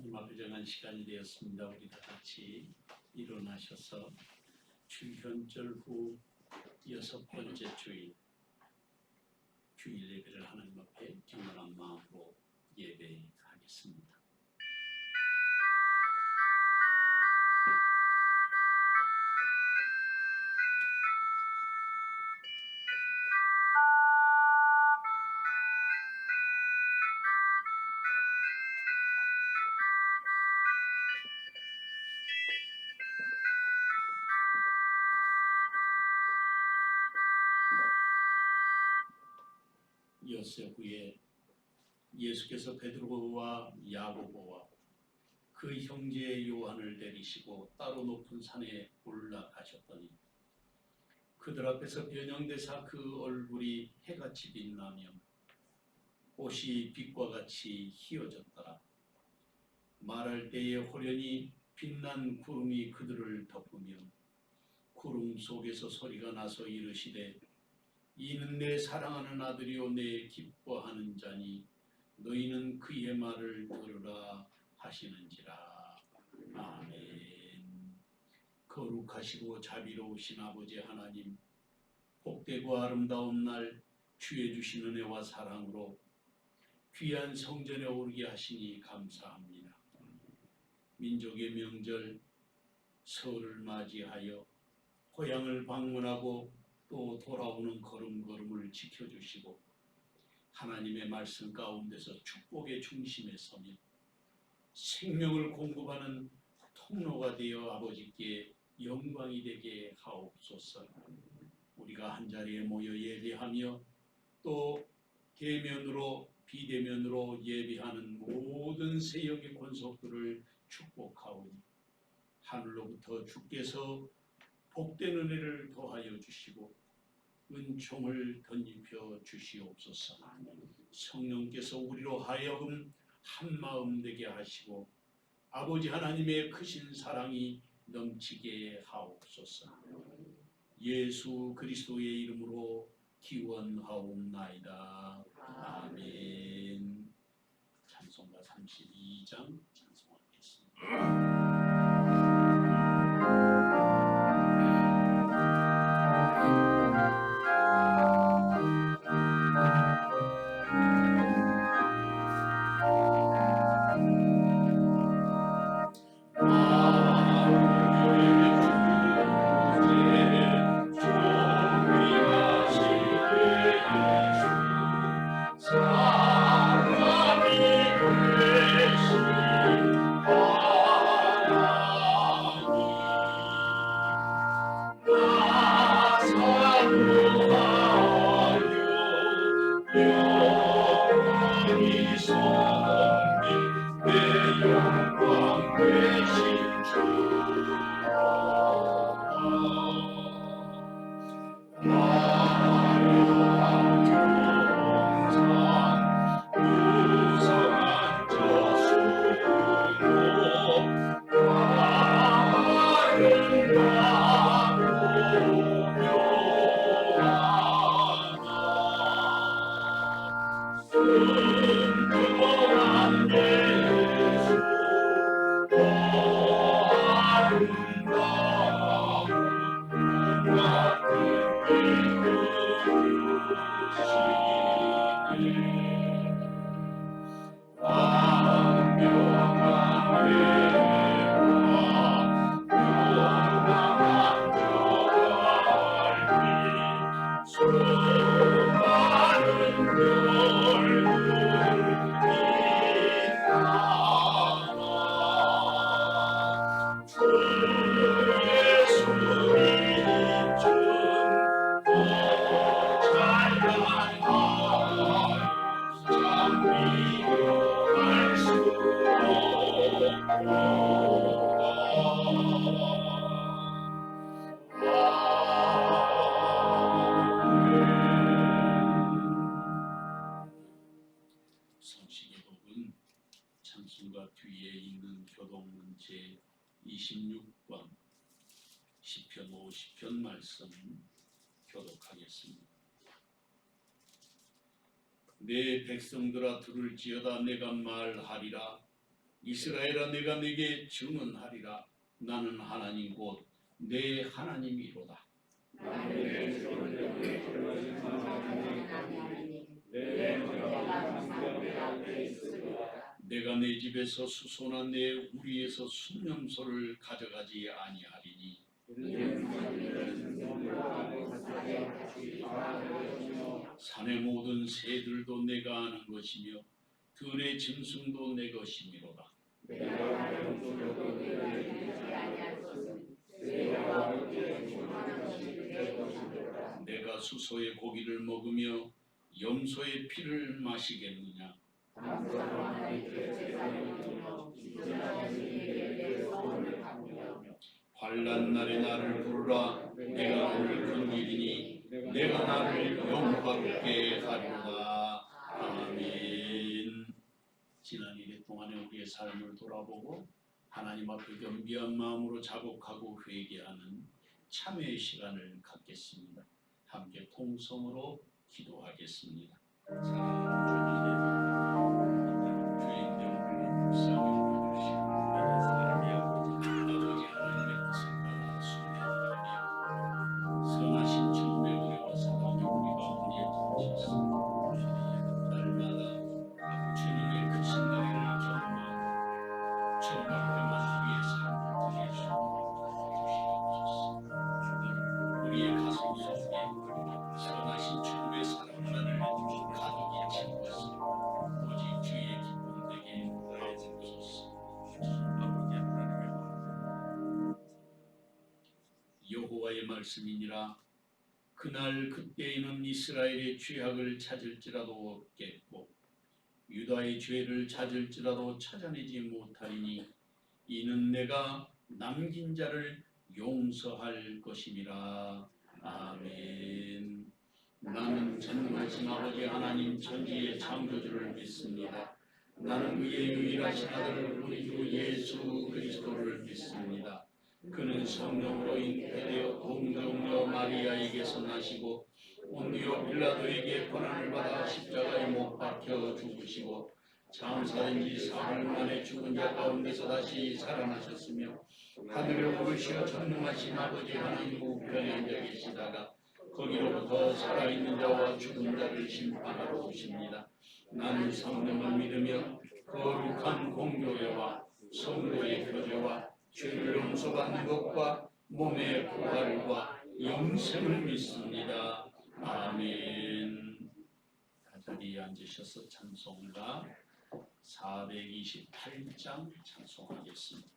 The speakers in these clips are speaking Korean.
하나님 앞에 정한 시간이 되었습니다. 우리 다 같이 일어나셔서 주현절 후 6번째 주일 예배를 하나님 앞에 경건한 마음으로 예배하겠습니다. 엿새 후에 예수께서 베드로와 야고보와 그 형제 요한을 데리시고 따로 높은 산에 올라가셨더니 그들 앞에서 변형되사 그 얼굴이 해같이 빛나며 옷이 빛과 같이 희어졌더라. 말할 때에 호련히 빛난 구름이 그들을 덮으며 구름 속에서 소리가 나서 이르시되 이는 내 사랑하는 아들이요 내 기뻐하는 자니 너희는 그의 말을 들으라 하시는지라. 아멘. 거룩하시고 자비로우신 아버지 하나님, 복되고 아름다운 날 주의 주신 은혜와 사랑으로 귀한 성전에 오르게 하시니 감사합니다. 민족의 명절 설을 맞이하여 고향을 방문하고 또 돌아오는 걸음걸음을 지켜주시고 하나님의 말씀 가운데서 축복의 중심에 서며 생명을 공급하는 통로가 되어 아버지께 영광이 되게 하옵소서. 우리가 한자리에 모여 예배하며 또 대면으로 비대면으로 예배하는 모든 세역의 권속들을 축복하오니 하늘로부터 주께서 복된 은혜를 더하여 주시고 은총을 덧입혀 주시옵소서. 성령께서 우리로 하여금 한마음 되게 하시고 아버지 하나님의 크신 사랑이 넘치게 하옵소서. 예수 그리스도의 이름으로 기원하옵나이다. 아멘. 찬송가 32장 찬송하겠습니다. 성식의 복은 찬송가 뒤에 있는 교독문 제 26권 시편 50편 말씀 교독하겠습니다. 내 백성들아 들을지어다. 내가 말하리라. 이스라엘아 내가 네게 증언하리라. 나는 하나님 곧 내 하나님이로다. 내가 내 집에서 수소나 내 우리에서 순염소를 가져가지 아니하리니 산의 모든 새들도 내가 아는 것이며 들의 짐승도 내 것이미로다. 내가 수소의 고기를 먹으며 염소의 피를 마시겠느냐? 환난 날에 나를 부르라. 내가 너를 건지리니 내가 나를 영화롭게 하리로다. 아멘. 지난 1일 동안에 우리의 삶을 돌아보고 하나님 앞에 겸비한 마음으로 자복하고 회개하는 참회의 시간을 갖겠습니다. 함께 통성으로 기도하겠습니다. 주인 되는 묵상을 선하신 주님의 은혜와 사랑이 우리 가운데 넘치셨습니다. 날마다 주님의 크신 은혜를 경험하고 정말로만 우리의 삶을 드릴 수 있도록 도와주시옵소서. 우리의 가슴 속에 선하신 주님의 사랑만을 가득히 채우었으니 오직 주의 기쁨 되게 하옵소서. 여호와의 말씀이니라. 그날 그때에는 이스라엘의 죄악을 찾을지라도 없겠고 유다의 죄를 찾을지라도 찾아내지 못하리니 이는 내가 남긴 자를 용서할 것임이라. 아멘. 나는 전능하신 아버지 하나님 천지의 창조주를 믿습니다. 나는 그의 유일하신 아들 우리 주 예수 그리스도를 믿습니다. 그는 성령으로 잉태되어 동정녀 마리아에게서 나시고 본디오 빌라도에게 고난을 받아 십자가에 못 박혀 죽으시고 장사된 지 사흘 만에 죽은 자 가운데서 다시 살아나셨으며 하늘에 오르시어 전능하신 아버지 하나님 우편에 앉아 계시다가 거기로부터 살아있는 자와 죽은 자를 심판하러 오십니다. 나는 성령을 믿으며 거룩한 공교회와 성도의 교제와 죄를 용서받는 것과 몸의 부활과 영생을 믿습니다. 아멘. 자리에 앉으셔서 찬송가 428장 찬송하겠습니다.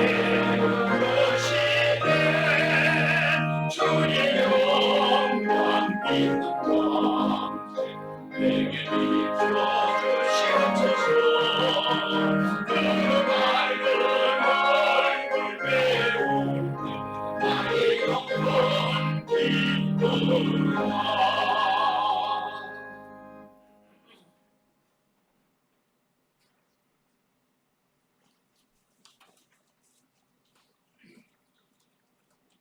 세우시네 주의 영광 빛과 내게 비춰주시옵소서 그 맑은 얼굴 배울 때 나의 영혼 기쁘라.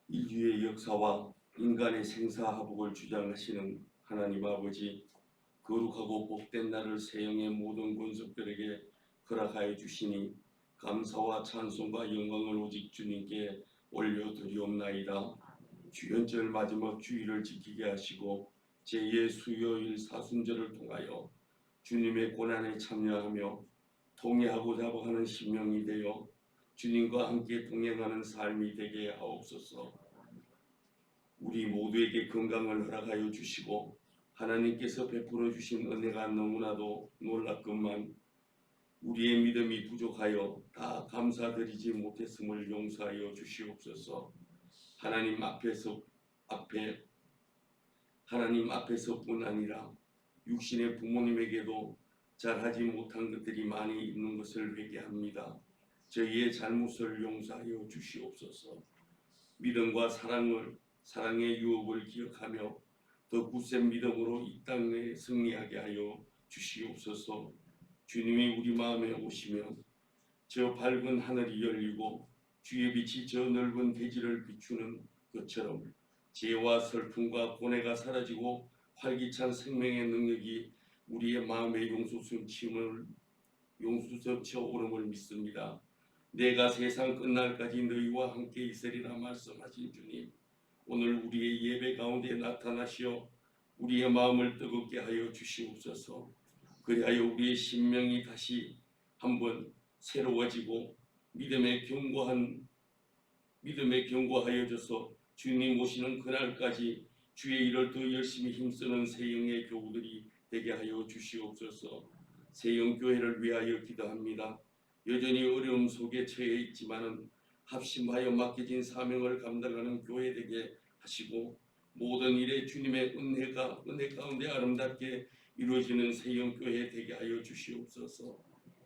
인류의 역사와 인간의 생사화복을 주장하시는 하나님 아버지, 거룩하고 복된 날을 세영의 모든 권속들에게 허락하여 주시니 감사와 찬송과 영광을 오직 주님께 올려드리옵나이다. 주연절 마지막 주일을 지키게 하시고 제2의 수요일 사순절을 통하여 주님의 고난에 참여하며 통회하고자 하는 심령이 되어 주님과 함께 동행하는 삶이 되게 하옵소서. 우리 모두에게 건강을 허락하여 주시고 하나님께서 베풀어 주신 은혜가 너무나도 놀랍건만 우리의 믿음이 부족하여 다 감사드리지 못했음을 용서하여 주시옵소서. 하나님 앞에서뿐 아니라 육신의 부모님에게도 잘하지 못한 것들이 많이 있는 것을 회개합니다. 저희의 잘못을 용서하여 주시옵소서. 믿음과 사랑의 유업을 기억하며 더 굳센 믿음으로 이 땅에 승리하게 하여 주시옵소서. 주님이 우리 마음에 오시면 저 밝은 하늘이 열리고 주의 빛이 저 넓은 대지를 비추는 것처럼 죄와 슬픔과 고뇌가 사라지고 활기찬 생명의 능력이 우리의 마음에 용수서쳐 오름을 믿습니다. 내가 세상 끝날까지 너희와 함께 있으리라 말씀하신 주님, 오늘 우리의 예배 가운데 나타나시어 우리의 마음을 뜨겁게 하여 주시옵소서. 그리하여 우리의 심령이 다시 한번 새로워지고 믿음에 견고하여져서 주님 오시는 그날까지 주의 일을 더 열심히 힘쓰는 세영의 교우들이 되게 하여 주시옵소서. 세영교회를 위하여 기도합니다. 여전히 어려움 속에 처해 있지만은 합심하여 맡겨진 사명을 감당하는 교회 되게 하시고 모든 일에 주님의 은혜 가운데 아름답게 이루어지는 세영교회 되게 하여 주시옵소서.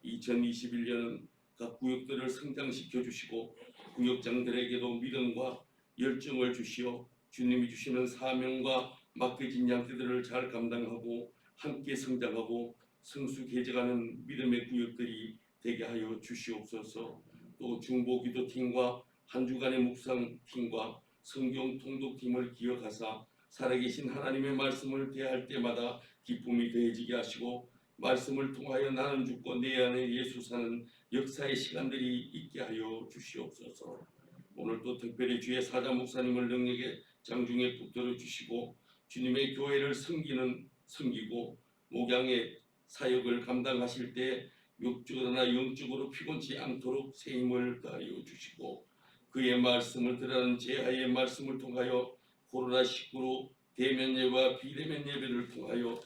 2021년은 각 구역들을 성장시켜 주시고 구역장들에게도 믿음과 열정을 주시어 주님이 주시는 사명과 맡겨진 양떼들을 잘 감당하고 함께 성장하고 성숙해져가는 믿음의 구역들이 되게 하여 주시옵소서. 또 중보기도팀과 한 주간의 묵상팀과 성경 통독팀을 기억하사 살아계신 하나님의 말씀을 대할 때마다 기쁨이 더해지게 하시고 말씀을 통하여 나는 죽고 내 안에 예수 사는 역사의 시간들이 있게 하여 주시옵소서. 오늘 또 특별히 주의 사자 목사님을 능력의 장중에 붙들어 주시고 주님의 교회를 섬기고 목양의 사역을 감당하실 때 육적으로나 영적으로 피곤치 않도록 새 힘을 더하여 주시고 그의 말씀을 들으는 제하의 말씀을 통하여 코로나19로 대면 예배와 비대면 예배를 통하여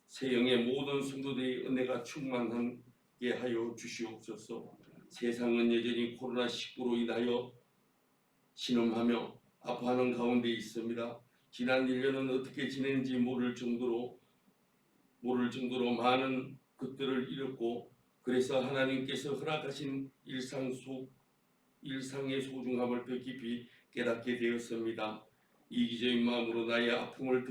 세영의 모든 성도들의 은혜가 충만하게 하여 주시옵소서. 세상은 여전히 코로나19로 인하여 신음하며 아파하는 가운데 있습니다. 지난 1년은 어떻게 지낸지 모를 정도로 많은 것들을 잃었고 그래서 하나님께서 허락하신 일상의 소중함을 더 깊이 깨닫게 되었습니다. 이기적인 마음으로 나의 아픔을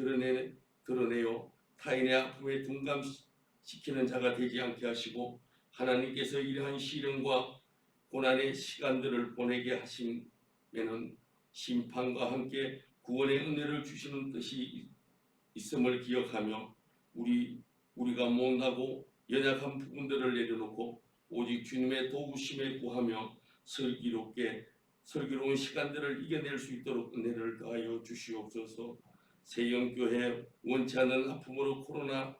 드러내어 타인의 아픔에 둔감시키는 자가 되지 않게 하시고 하나님께서 이러한 시련과 고난의 시간들을 보내게 하시면은 심판과 함께 구원의 은혜를 주시는 뜻이 있음을 기억하며 우리가 못나고 연약한 부분들을 내려놓고 오직 주님의 도우심에 구하며 슬기로운 시간들을 이겨낼 수 있도록 은혜를 더하여 주시옵소서. 세영교회 원치 않는 아픔으로 코로나에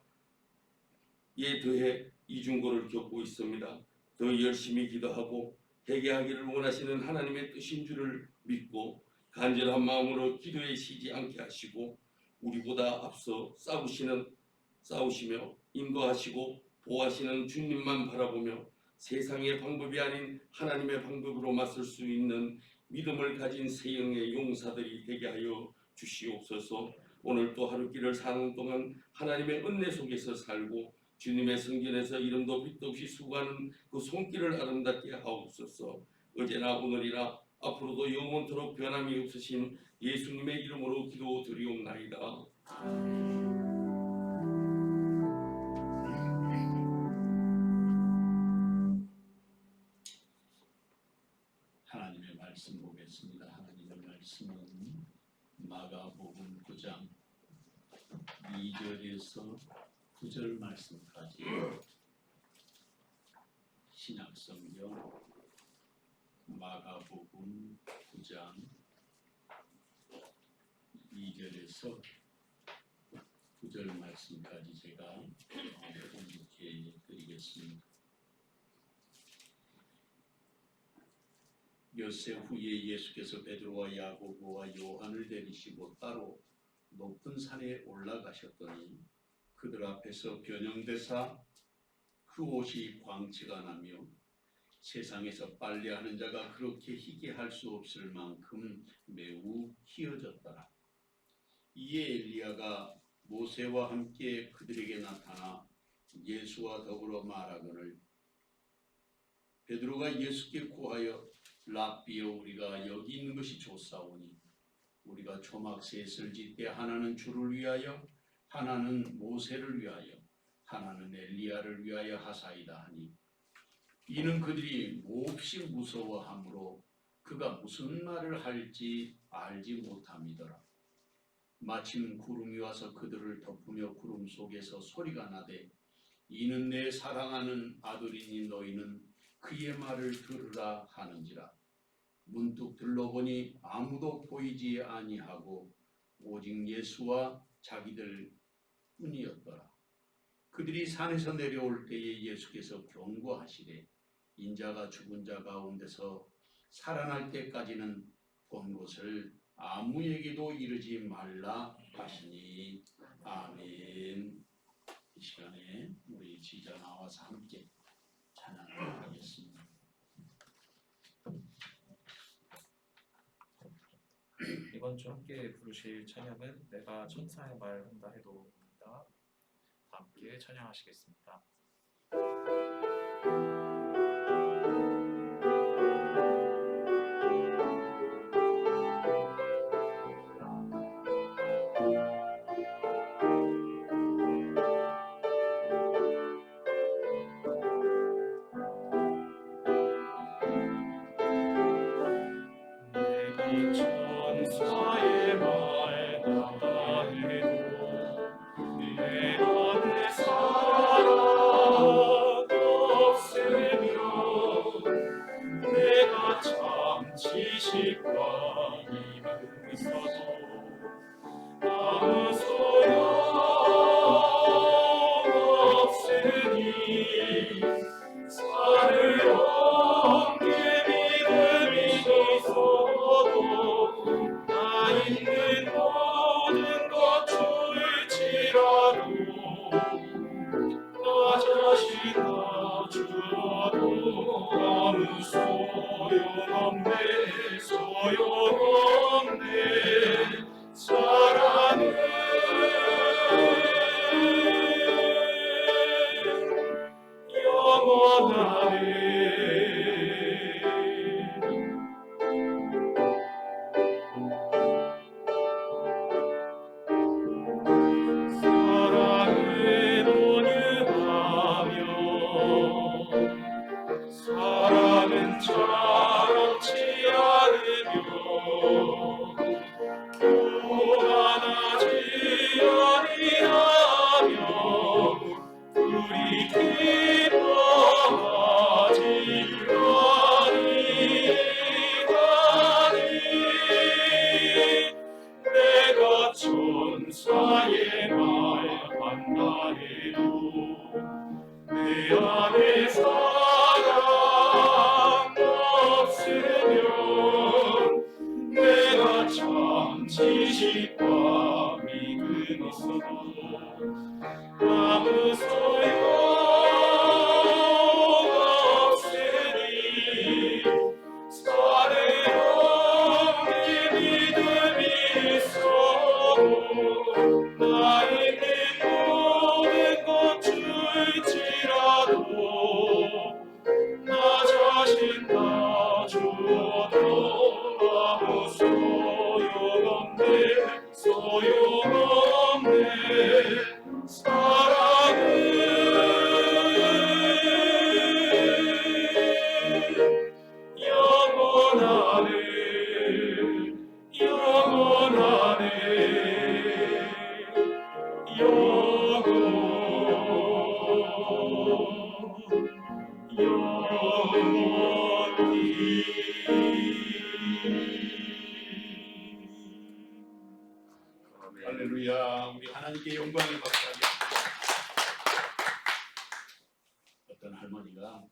더해 이중고를 겪고 있습니다. 더 열심히 기도하고 회개하기를 원하시는 하나님의 뜻인 줄을 믿고 간절한 마음으로 기도에 쉬지 않게 하시고 우리보다 앞서 싸우시며 인도하시고 보호하시는 주님만 바라보며 세상의 방법이 아닌 하나님의 방법으로 맞설 수 있는 믿음을 가진 세영의 용사들이 되게 하여 주시옵소서. 오늘 또 하루길을 사는 동안 하나님의 은혜 속에서 살고 주님의 성전에서 이름도 빛도 없이 수고하는 그 손길을 아름답게 하옵소서. 어제나 오늘이나 앞으로도 영원토록 변함이 없으신 예수님의 이름으로 기도드리옵나이다. 하나님의 말씀 보겠습니다. 하나님의 말씀은 마가복음 9장 2절에서 9절 말씀까지 신약성경 마가복음 9장 2절에서 9절 말씀까지 제가 공독해 드리겠습니다. 엿새 후에 예수께서 베드로와 야고보와 요한을 데리시고 따로 높은 산에 올라가셨더니 그들 앞에서 변형되사 그 옷이 광채가 나며 세상에서 빨래하는 자가 그렇게 희게 할 수 없을 만큼 매우 희어졌더라. 이에 엘리야가 모세와 함께 그들에게 나타나 예수와 더불어 말하거늘 베드로가 예수께 고하여 랍비여 우리가 여기 있는 것이 좋사오니 우리가 초막 셋을 짓되 하나는 주를 위하여 하나는 모세를 위하여 하나는 엘리야를 위하여 하사이다 하니 이는 그들이 몹시 무서워하므로 그가 무슨 말을 할지 알지 못함이더라. 마침 구름이 와서 그들을 덮으며 구름 속에서 소리가 나되 이는 내 사랑하는 아들이니 너희는 그의 말을 들으라 하는지라. 문득 들러보니 아무도 보이지 아니하고 오직 예수와 자기들 뿐이었더라. 그들이 산에서 내려올 때에 예수께서 경고하시되 인자가 죽은 자 가운데서 살아날 때까지는 본 것을 아무에게도 이르지 말라 하시니 아멘. 이 시간에 우리 지자 나와서 함께 찬양을 하겠습니다. 이번 주 함께 부르실 찬양은 내가 천사의 말 한다 해도입니다. 함께 찬양하시겠습니다. 지식과 힘은 있어도 아무 소용없으니 살을 옮길 믿음이 있어도 나 있는 모든 것 주일지라도 나 자신 낮추어도 아무 소용없네 사랑은 영원하네. 사랑은 온유하며 사랑은 차갑지 않으며 교만하지 아니하며 우리 기뻐하지 아니하니 내가 천사의 말 한다 해도 내 안에 사랑 없으면 내가 참 지식과 믿음 있어도 아무 소용없으니 영원히. 할렐루야. 우리 하나님께 영광을 박수하겠습니다. 어떤 할머니가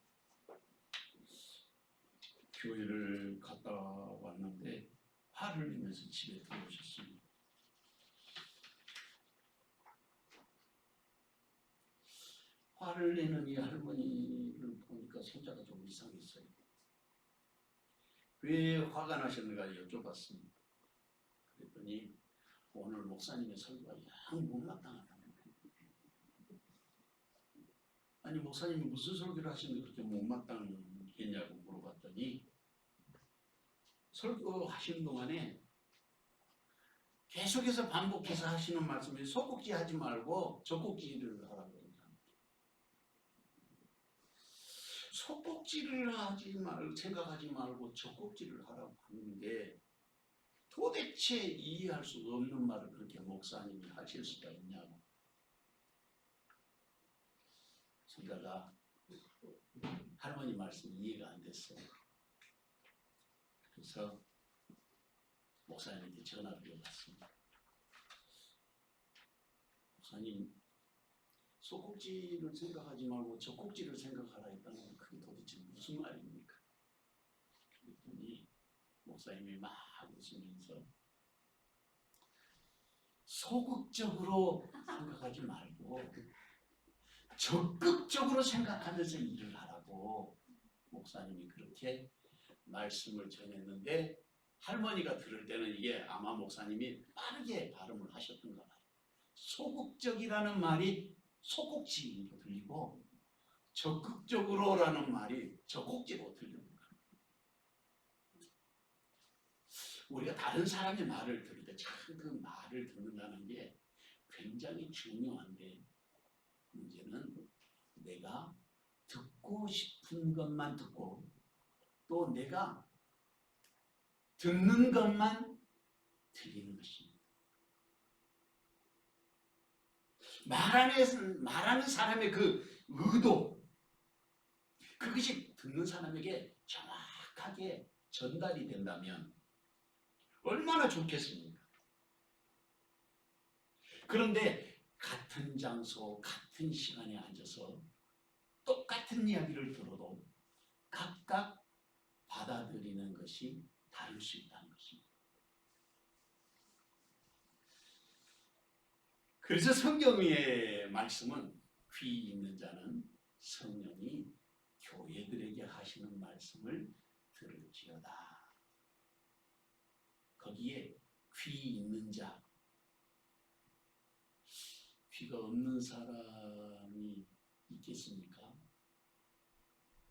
교회를 갔다 왔는데 화를 내면서 집에 들어오셨습니다. 화를 내는 이 할머니를 보니까 손자가 좀 이상했어요. 왜 화가 나셨는가 여쭤봤습니다. 그랬더니 오늘 목사님의 설교가 영 못마땅하다는 거예요. 아니 목사님이 무슨 설교를 하시는데 그렇게 못마땅했냐고 물어봤더니 설교하시는 동안에 계속해서 반복해서 하시는 말씀이 소꼭지 하지 말고 젖꼭지를 하라고 그러잖아요. 소꼭지를 생각하지 말고 젖꼭지를 하라고 하는데 도대체 이해할 수 없는 말을 그렇게 목사님이 하실 수가 있냐고. 손자가 할머니 말씀이 이해가 안 됐어요. 그래서 목사님한테 전화를 드려봤습니다. 목사님, 소꼭지를 생각하지 말고 젖꼭지를 생각하라 했다는 건 그게 도대체 무슨 말입니까? 그랬더니 목사님이 막 웃으면서 소극적으로 생각하지 말고 적극적으로 생각하면서 일을 하라고 목사님이 그렇게 말씀을 전했는데 할머니가 들을 때는 이게 아마 목사님이 빠르게 발음을 하셨던 것 같아요. 소극적이라는 말이 소꼭지로 들리고 적극적으로라는 말이 젖꼭지로 들립니다. 우리가 다른 사람의 말을 들을 때 참 그 말을 듣는다는 게 굉장히 중요한데 문제는 내가 듣고 싶은 것만 듣고 또 내가 듣는 것만 들리는 것입니다. 말하는 사람의 그 의도 그것이 듣는 사람에게 정확하게 전달이 된다면 얼마나 좋겠습니까? 그런데 같은 장소, 같은 시간에 앉아서 똑같은 이야기를 들어도 각각 받아들이는 것이 다를 수 있다는 것입니다. 그래서 성경의 말씀은 귀 있는 자는 성령이 교회들에게 하시는 말씀을 들을지어다. 거기에 귀 있는 자, 귀가 없는 사람이 있겠습니까?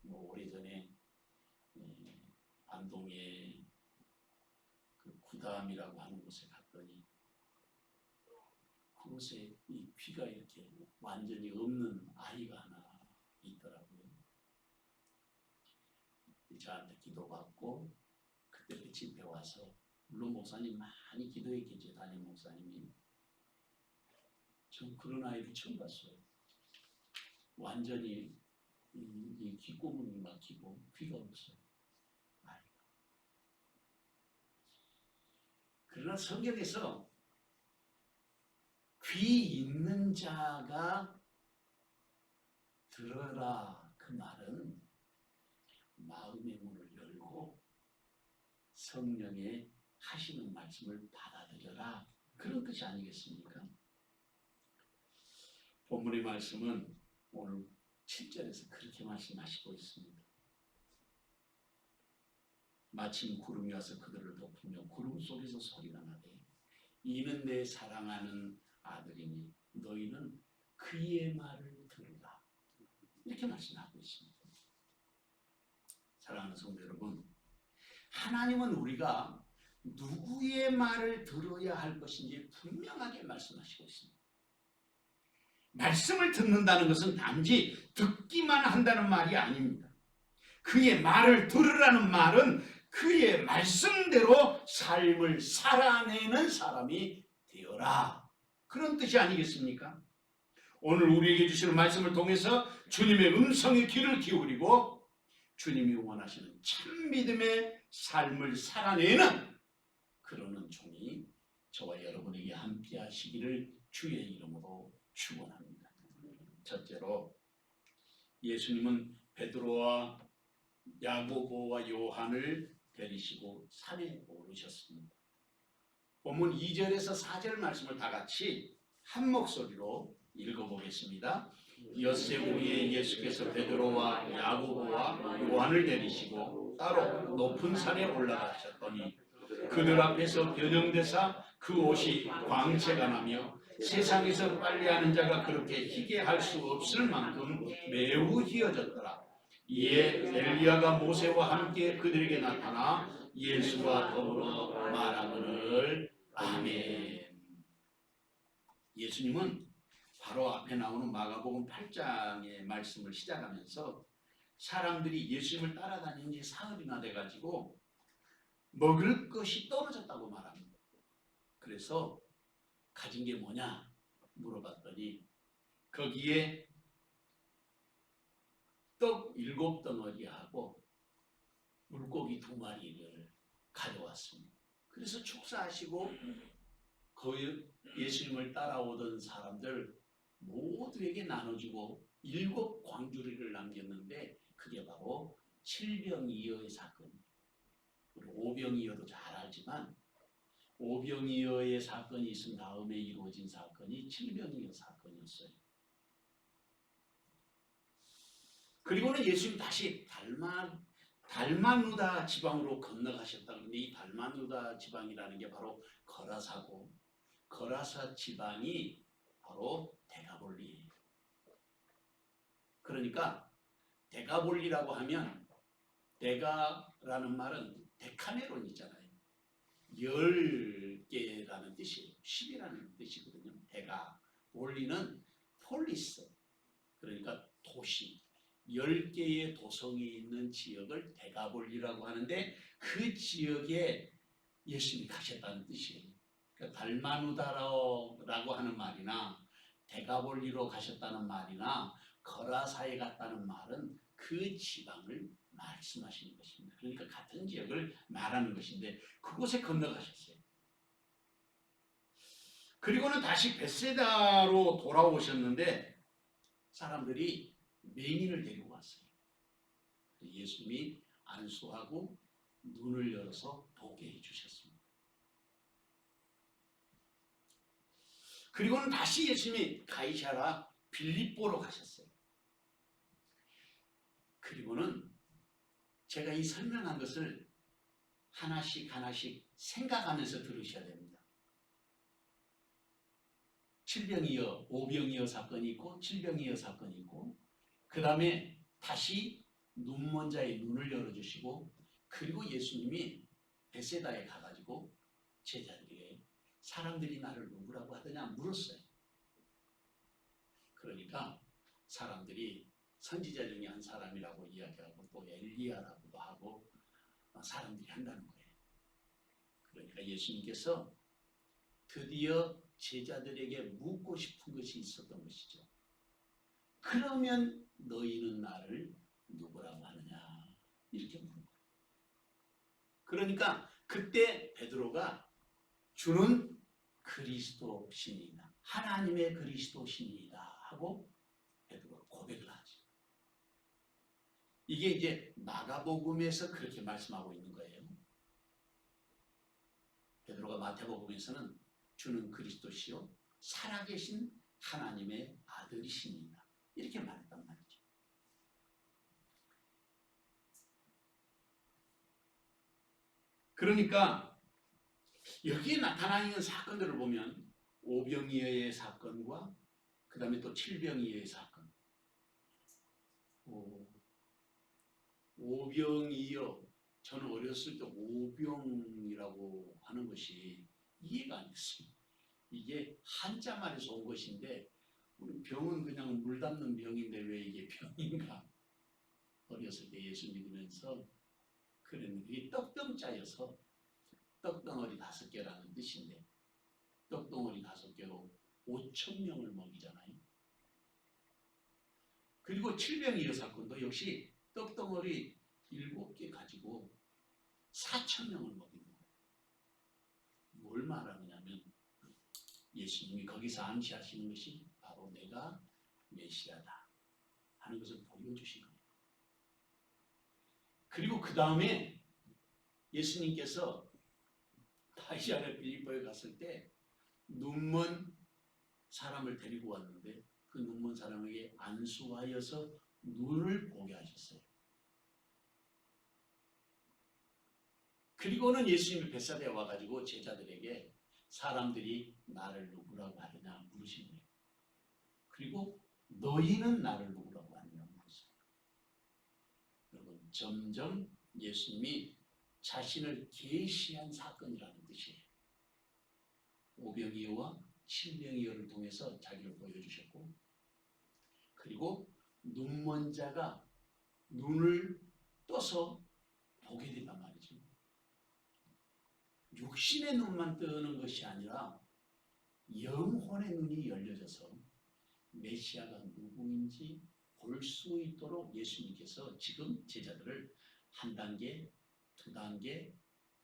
오래전에 안동에 그 구담이라고 하는 곳에 갔더니 그곳에 이 귀가 이렇게 완전히 없는 아이가 하나 있더라고요. 저한테 기도받고 그때 집에 와서 물론 목사님 많이 기도해 계죠. 담임 목사님이. 전 그런 아이를 처음 봤어요. 완전히 이 귓구멍이 막히고 귀가 없어요. 아이가. 그러나 성경에서 귀 있는 자가 들어라 그 말은 마음의 문을 열고 성령의 하시는 말씀을 받아들여라 그런 뜻이 아니겠습니까? 본문의 말씀은 오늘 7절에서 그렇게 말씀하시고 있습니다. 마침 구름이 와서 그들을 덮으며 구름 속에서 소리가 나되 이는 내 사랑하는 아들이니 너희는 그의 말을 들으라. 이렇게 말씀하고 있습니다. 사랑하는 성도 여러분, 하나님은 우리가 누구의 말을 들어야 할 것인지 분명하게 말씀하시고 있습니다. 말씀을 듣는다는 것은 단지 듣기만 한다는 말이 아닙니다. 그의 말을 들으라는 말은 그의 말씀대로 삶을 살아내는 사람이 되어라. 그런 뜻이 아니겠습니까? 오늘 우리에게 주시는 말씀을 통해서 주님의 음성에 귀를 기울이고 주님이 원하시는 참 믿음의 삶을 살아내는 그러는 종이 저와 여러분에게 함께 하시기를 주의 이름으로 축원합니다. 첫째로 예수님은 베드로와 야고보와 요한을 데리시고 산에 오르셨습니다. 본문 2절에서 4절 말씀을 다 같이 한 목소리로 읽어보겠습니다. 엿새 오후에 예수께서 베드로와 야고보와 요한을 데리시고 따로 높은 산에 올라가셨더니 그들 앞에서 변형되사 그 옷이 광채가 나며 세상에서 빨래하는 자가 그렇게 희게 할 수 없을 만큼 매우 희어졌더라. 이에 엘리야가 모세와 함께 그들에게 나타나 예수와 더불어 말하거늘 아멘. 예수님은 바로 앞에 나오는 마가복음 8장의 말씀을 시작하면서 사람들이 예수님을 따라다닌 지 사흘이나 돼가지고 먹을 것이 떨어졌다고 말합니다. 그래서 가진 게 뭐냐 물어봤더니 거기에 떡 7덩어리하고 물고기 2마리를 가져왔습니다. 그래서 축사하시고 거의 예수님을 따라오던 사람들 모두에게 나눠주고 7광주리를 남겼는데 그게 바로 7병이어의 사건입니다. 우리 오병이어도 잘 알지만 오병이어의 사건이 있은 다음에 이루어진 사건이 7병이어 사건이었어요. 그리고는 예수님 다시 달마누다 지방으로 건너가셨다. 그런데 이 달마누다 지방이라는 게 바로 거라사고 거라사 지방이 바로 데가볼리예요. 그러니까 데가볼리라고 하면 데가라는 말은 데카메론이잖아요. 10개라는 뜻이에요. 10이라는 뜻이거든요. 데가 볼리는 폴리스 그러니까 도시 10개의 도성이 있는 지역을 데가볼리라고 하는데 그 지역에 예수님이 가셨다는 뜻이에요. 그러니까 달마누다라고 하는 말이나 데가볼리로 가셨다는 말이나 거라사에 갔다는 말은 그 지방을 말씀하시는 것입니다. 그러니까 같은 지역을 말하는 것인데 그곳에 건너가셨어요. 그리고는 다시 벳세다로 돌아오셨는데 사람들이 맹인을 데리고 왔어요. 예수님이 안수하고 눈을 열어서 보게 해주셨습니다. 그리고는 다시 예수님이 가이사라 빌립보로 가셨어요. 그리고는 제가 이 설명한 것을 하나씩 생각하면서 들으셔야 됩니다. 7병이어, 5병이어 사건이 있고 7병이어 사건이 있고 그 다음에 다시 눈먼 자의 눈을 열어주시고 그리고 예수님이 벳세다에 가가지고 제자들에게 사람들이 나를 누구라고 하더냐 물었어요. 그러니까 사람들이 선지자 중에 한 사람이라고 이야기하고 또 엘리야라고도 하고 사람들이 한다는 거예요. 그러니까 예수님께서 드디어 제자들에게 묻고 싶은 것이 있었던 것이죠. 그러면 너희는 나를 누구라고 하느냐 이렇게 물은 거예요. 그러니까 그때 베드로가 주는 그리스도 신이다. 하나님의 그리스도 신이다 하고 베드로가 고백을 하죠. 이게 이제 마가복음에서 그렇게 말씀하고 있는 거예요. 베드로가 마태복음에서는 주는 그리스도시요 살아계신 하나님의 아들이시니이다 이렇게 말했단 말이죠. 그러니까 여기에 나타나 있는 사건들을 보면 오병이어의 사건과 그 다음에 또 7병이어의 사건 오병이어 저는 어렸을 때 오병이라고 하는 것이 이해가 안 됐어요. 이게 한자말에서 온 것인데 우리 병은 그냥 물 담는 병인데 왜 이게 병인가 어렸을 때 예수 믿으면서 그랬는데 이게 떡덩자여서 떡덩어리 5개라는 뜻인데 떡덩어리 5개로 5,000명을 먹이잖아요. 그리고 7병이어 사건도 역시 떡덩어리 7개 가지고 4,000명을 먹인 거예요. 뭘 말하느냐면 예수님이 거기서 암시하시는 것이 바로 내가 메시아다 하는 것을 보여주신 거예요. 그리고 그 다음에 예수님께서 다시아의 빌립보에 갔을 때 눈먼 사람을 데리고 왔는데 그 눈먼 사람에게 안수하여서 눈을 보게 하셨어요. 그리고는 예수님이 벳사다에 와가지고 제자들에게 사람들이 나를 누구라고 하느냐 물으신 거예요. 그리고 너희는 나를 누구라고 하느냐 물었어요. 여러분, 점점 예수님이 자신을 계시한 사건이라는 뜻이에요. 오병이어와 칠병이어를 통해서 자기를 보여주셨고, 그리고 눈먼 자가 눈을 떠서 보게 된단 말이죠. 육신의 눈만 뜨는 것이 아니라 영혼의 눈이 열려져서 메시아가 누구인지 볼 수 있도록 예수님께서 지금 제자들을 한 단계, 두 단계,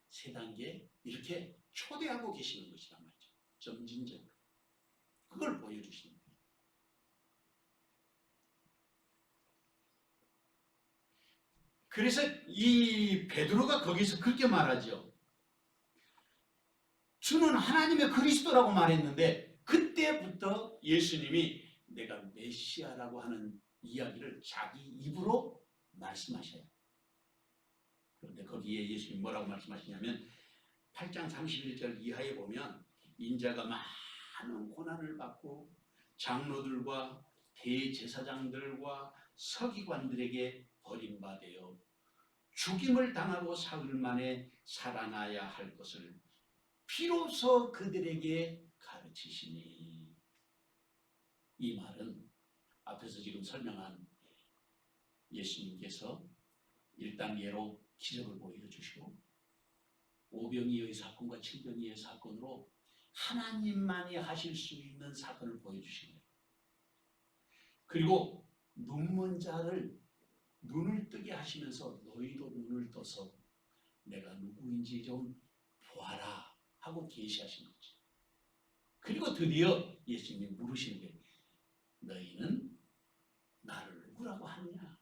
세 단계 이렇게 초대하고 계시는 것이란 말이죠. 점진적으로. 그걸 보여주시는 거예요. 그래서 이 베드로가 거기서 그렇게 말하죠. 주는 하나님의 그리스도라고 말했는데 그때부터 예수님이 내가 메시아라고 하는 이야기를 자기 입으로 말씀하셔요. 그런데 거기에 예수님이 뭐라고 말씀하시냐면 8장 31절 이하에 보면 인자가 많은 고난을 받고 장로들과 대제사장들과 서기관들에게 버림받아 죽임을 당하고 사흘 만에 살아나야 할 것을 비로소 그들에게 가르치시니. 이 말은 앞에서 지금 설명한 예수님께서 1단계로 기적을 보여주시고 오병이어의 사건과 칠병이어의 사건으로 하나님만이 하실 수 있는 사건을 보여주신 거예요. 그리고 눈먼 자를 눈을 뜨게 하시면서 너희도 눈을 떠서 내가 누구인지 좀 보아라 하고 계시하신 거죠. 그리고 드디어 예수님이 물으시는 게 너희는 나를 누구라고 하느냐?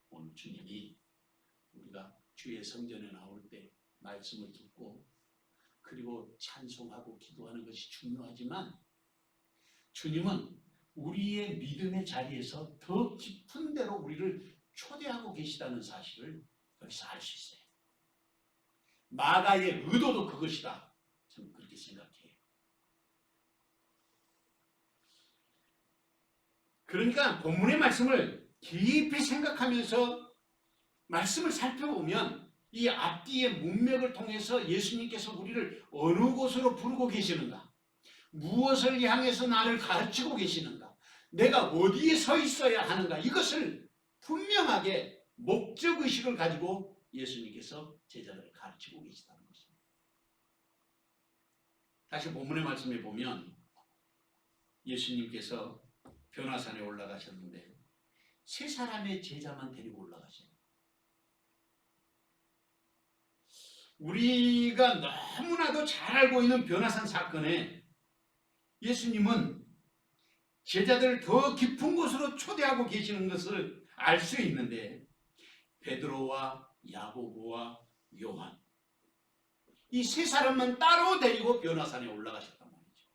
오늘 주님이 우리가 주의 성전에 나올 때 말씀을 듣고 그리고 찬송하고 기도하는 것이 중요하지만 주님은 우리의 믿음의 자리에서 더 깊은 데로 우리를 초대하고 계시다는 사실을 여기서 알 수 있어요. 마가의 의도도 그것이다. 저는 그렇게 생각해요. 그러니까 본문의 말씀을 깊이 생각하면서 말씀을 살펴보면 이 앞뒤의 문맥을 통해서 예수님께서 우리를 어느 곳으로 부르고 계시는가, 무엇을 향해서 나를 가르치고 계시는가, 내가 어디에 서 있어야 하는가, 이것을 분명하게 목적의식을 가지고 예수님께서 제자들을 가르치고 계시다는 것입니다. 다시 본문의 말씀에 보면 예수님께서 변화산에 올라가셨는데 세 사람의 제자만 데리고 올라가셔요. 우리가 너무나도 잘 알고 있는 변화산 사건에 예수님은 제자들을 더 깊은 곳으로 초대하고 계시는 것을 알 수 있는데 베드로와 야고보와 요한 이 세 사람만 따로 데리고 변화산에 올라가셨단 말이죠.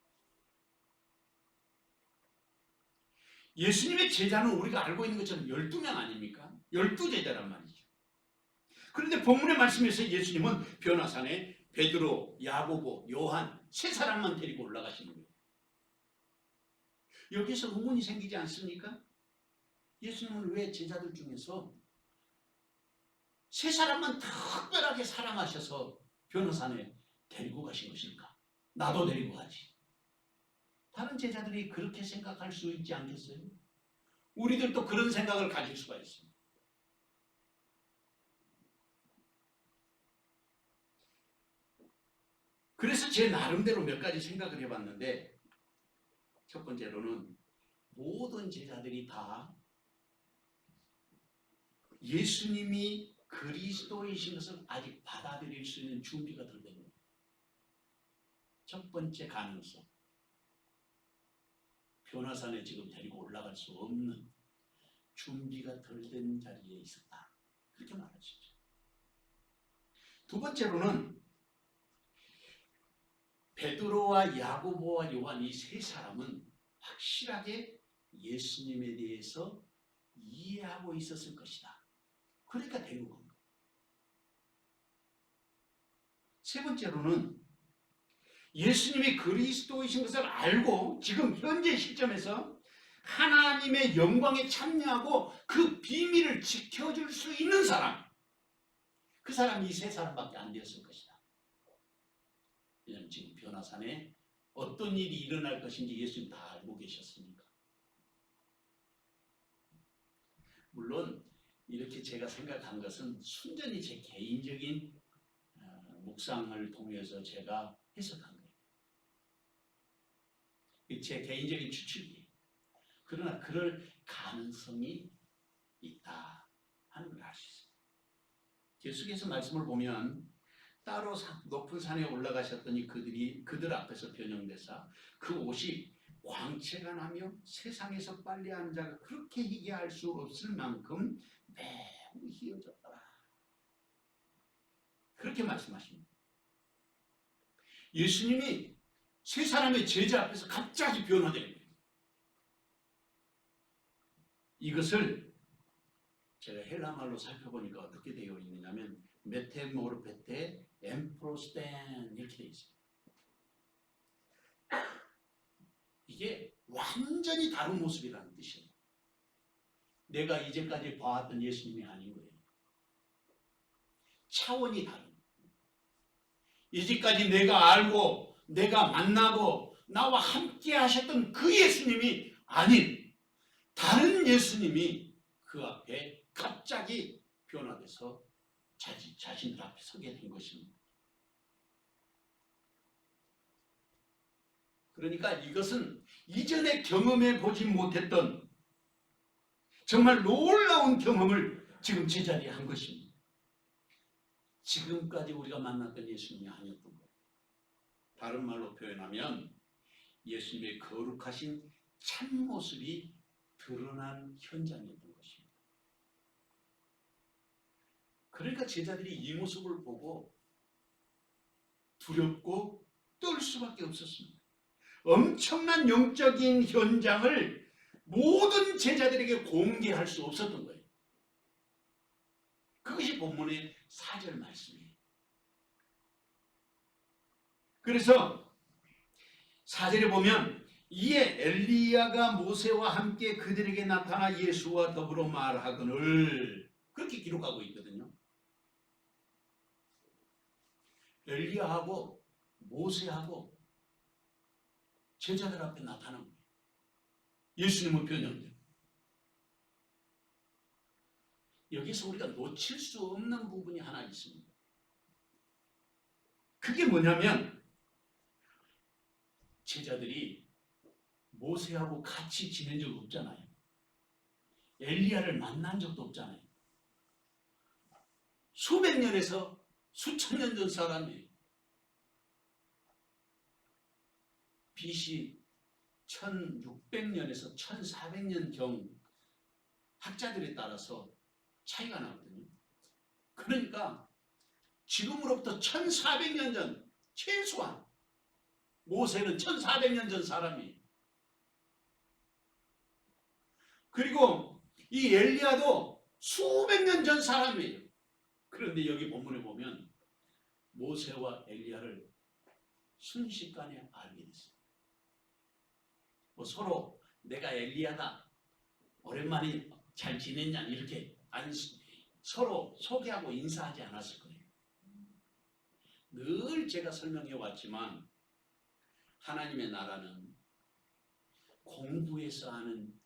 예수님의 제자는 우리가 알고 있는 것처럼 12명 아닙니까? 12제자란 말이죠. 그런데 본문의 말씀에서 예수님은 변화산에 베드로, 야고보, 요한 세 사람만 데리고 올라가시는 거예요. 여기서 의문이 생기지 않습니까? 예수님은 왜 제자들 중에서 세 사람만 특별하게 사랑하셔서 변호산에 데리고 가신 것일까? 나도 데리고 가지. 다른 제자들이 그렇게 생각할 수 있지 않겠어요? 우리들도 그런 생각을 가질 수가 있습니다. 그래서 제 나름대로 몇 가지 생각을 해봤는데 첫 번째로는 모든 제자들이 다 예수님이 그리스도이신 것을 아직 받아들일 수 있는 준비가 덜 된 거예요. 첫 번째 가능성. 변화산에 지금 데리고 올라갈 수 없는 준비가 덜 된 자리에 있었다. 그렇게 말할 수 있죠. 두 번째로는 베드로와 야고보와 요한 이 세 사람은 확실하게 예수님에 대해서 이해하고 있었을 것이다. 그러니까 데리고 간 거예요. 세 번째로는 예수님이 그리스도이신 것을 알고 지금 현재 시점에서 하나님의 영광에 참여하고 그 비밀을 지켜줄 수 있는 사람, 그 사람이 이 세 사람밖에 안 되었을 것이다. 왜냐하면 지금 변화산에 어떤 일이 일어날 것인지 예수님 다 알고 계셨으니까. 물론 이렇게 제가 생각한 것은 순전히 제 개인적인 묵상을 통해서 제가 해석한 거예요. 제 개인적인 추측이에요. 그러나 그럴 가능성이 있다 하는 걸 알 수 있어요. 계속해서 말씀을 보면 따로 높은 산에 올라가셨더니 그들 앞에서 변형되사 그 옷이 광채가 나며 세상에서 빨래한 자가 그렇게 희귀할 수 없을 만큼 매우 희어졌더라. 그렇게 말씀하십니다. 예수님이 세 사람의 제자 앞에서 갑자기 변화되는 거예요. 이것을 제가 헬라말로 살펴보니까 어떻게 되어 있느냐면 메테모르페테 엠프로스텐 이렇게 되어 있어요. 이게 완전히 다른 모습이라는 뜻이에요. 내가 이제까지 봐왔던 예수님이 아닌 거예요. 차원이 다른 거예요. 이제까지 내가 알고 내가 만나고 나와 함께 하셨던 그 예수님이 아닌 다른 예수님이 그 앞에 갑자기 변화돼서 자신들 앞에 서게 된 것입니다. 그러니까 이것은 이전에 경험해 보지 못했던 정말 놀라운 경험을 지금 제자리에 한 것입니다. 지금까지 우리가 만났던 예수님이 아니었던 거예요. 다른 말로 표현하면 예수님의 거룩하신 참모습이 드러난 현장이었던 것입니다. 그러니까 제자들이 이 모습을 보고 두렵고 떨 수밖에 없었습니다. 엄청난 영적인 현장을 모든 제자들에게 공개할 수 없었던 거예요. 그것이 본문의 4절 말씀이에요. 그래서 4절에 보면 이에 엘리야가 모세와 함께 그들에게 나타나 예수와 더불어 말하거늘 그렇게 기록하고 있거든요. 엘리야하고 모세하고 제자들 앞에 나타난 거예요. 예수님은 변형돼요. 여기서 우리가 놓칠 수 없는 부분이 하나 있습니다. 그게 뭐냐면 제자들이 모세하고 같이 지낸 적 없잖아요. 엘리야를 만난 적도 없잖아요. 수백 년에서 수천 년 전 사람이에요. BC 1600년에서 1400년경 학자들에 따라서 차이가 나거든요. 그러니까 지금으로부터 1400년 전 최소한 모세는 1400년 전 사람이에요. 그리고 이 엘리야도 수백 년 전 사람이에요. 그런데 여기 본문에 보면 모세와 엘리야를 순식간에 알게 됐어요. 뭐 서로 내가 엘리야다 오랜만에 잘 지냈냐 이렇게 아니 서로 소개하고 인사하지 않았을 거예요. 늘 제가 설명해 왔지만 하나님의 나라는 공부해서 하는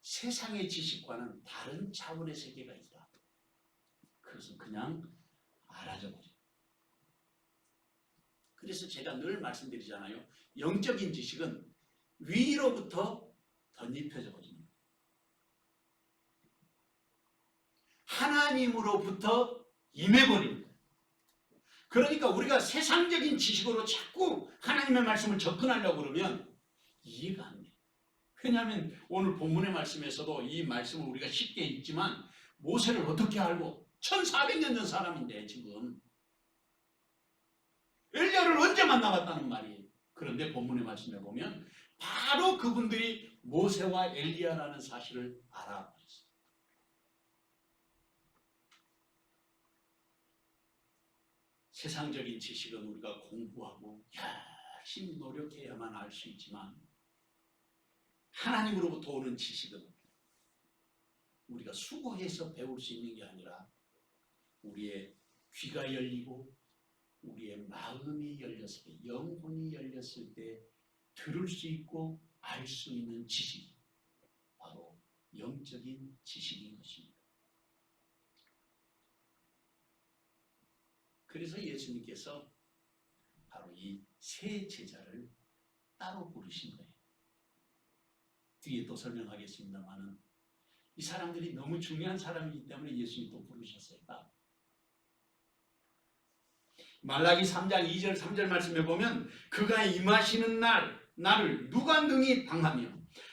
세상의 지식과는 다른 차원의 세계가 있다. 그것은 그냥 알아져 버려요. 그래서 제가 늘 말씀드리잖아요. 영적인 지식은 위로부터 덧입혀져 버립니다. 하나님으로부터 임해버립니다. 그러니까 우리가 세상적인 지식으로 자꾸 하나님의 말씀을 접근하려고 그러면 이해가 안 돼요. 왜냐하면 오늘 본문의 말씀에서도 이 말씀을 우리가 쉽게 읽지만 모세를 어떻게 알고 1400년 전 사람인데 지금 엘리야를 언제 만나봤다는 말이에요. 그런데 본문의 말씀에 보면 바로 그분들이 모세와 엘리야라는 사실을 알아버렸어요. 세상적인 지식은 우리가 공부하고 열심히 노력해야만 알 수 있지만 하나님으로부터 오는 지식은 우리가 수고해서 배울 수 있는 게 아니라 우리의 귀가 열리고 우리의 마음이 열렸을 때, 영혼이 열렸을 때 들을 수 있고 알 수 있는 지식이 바로 영적인 지식인 것입니다. 그래서 예수님께서 바로 이 세 제자를 따로 부르신 거예요. 뒤에 또 설명하겠습니다만은 이 사람들이 너무 중요한 사람이기 때문에 예수님이 또 부르셨어요. 말라기 3장 2절 3절 말씀에 보면 그가 임하시는 나를 누가 능히 당하며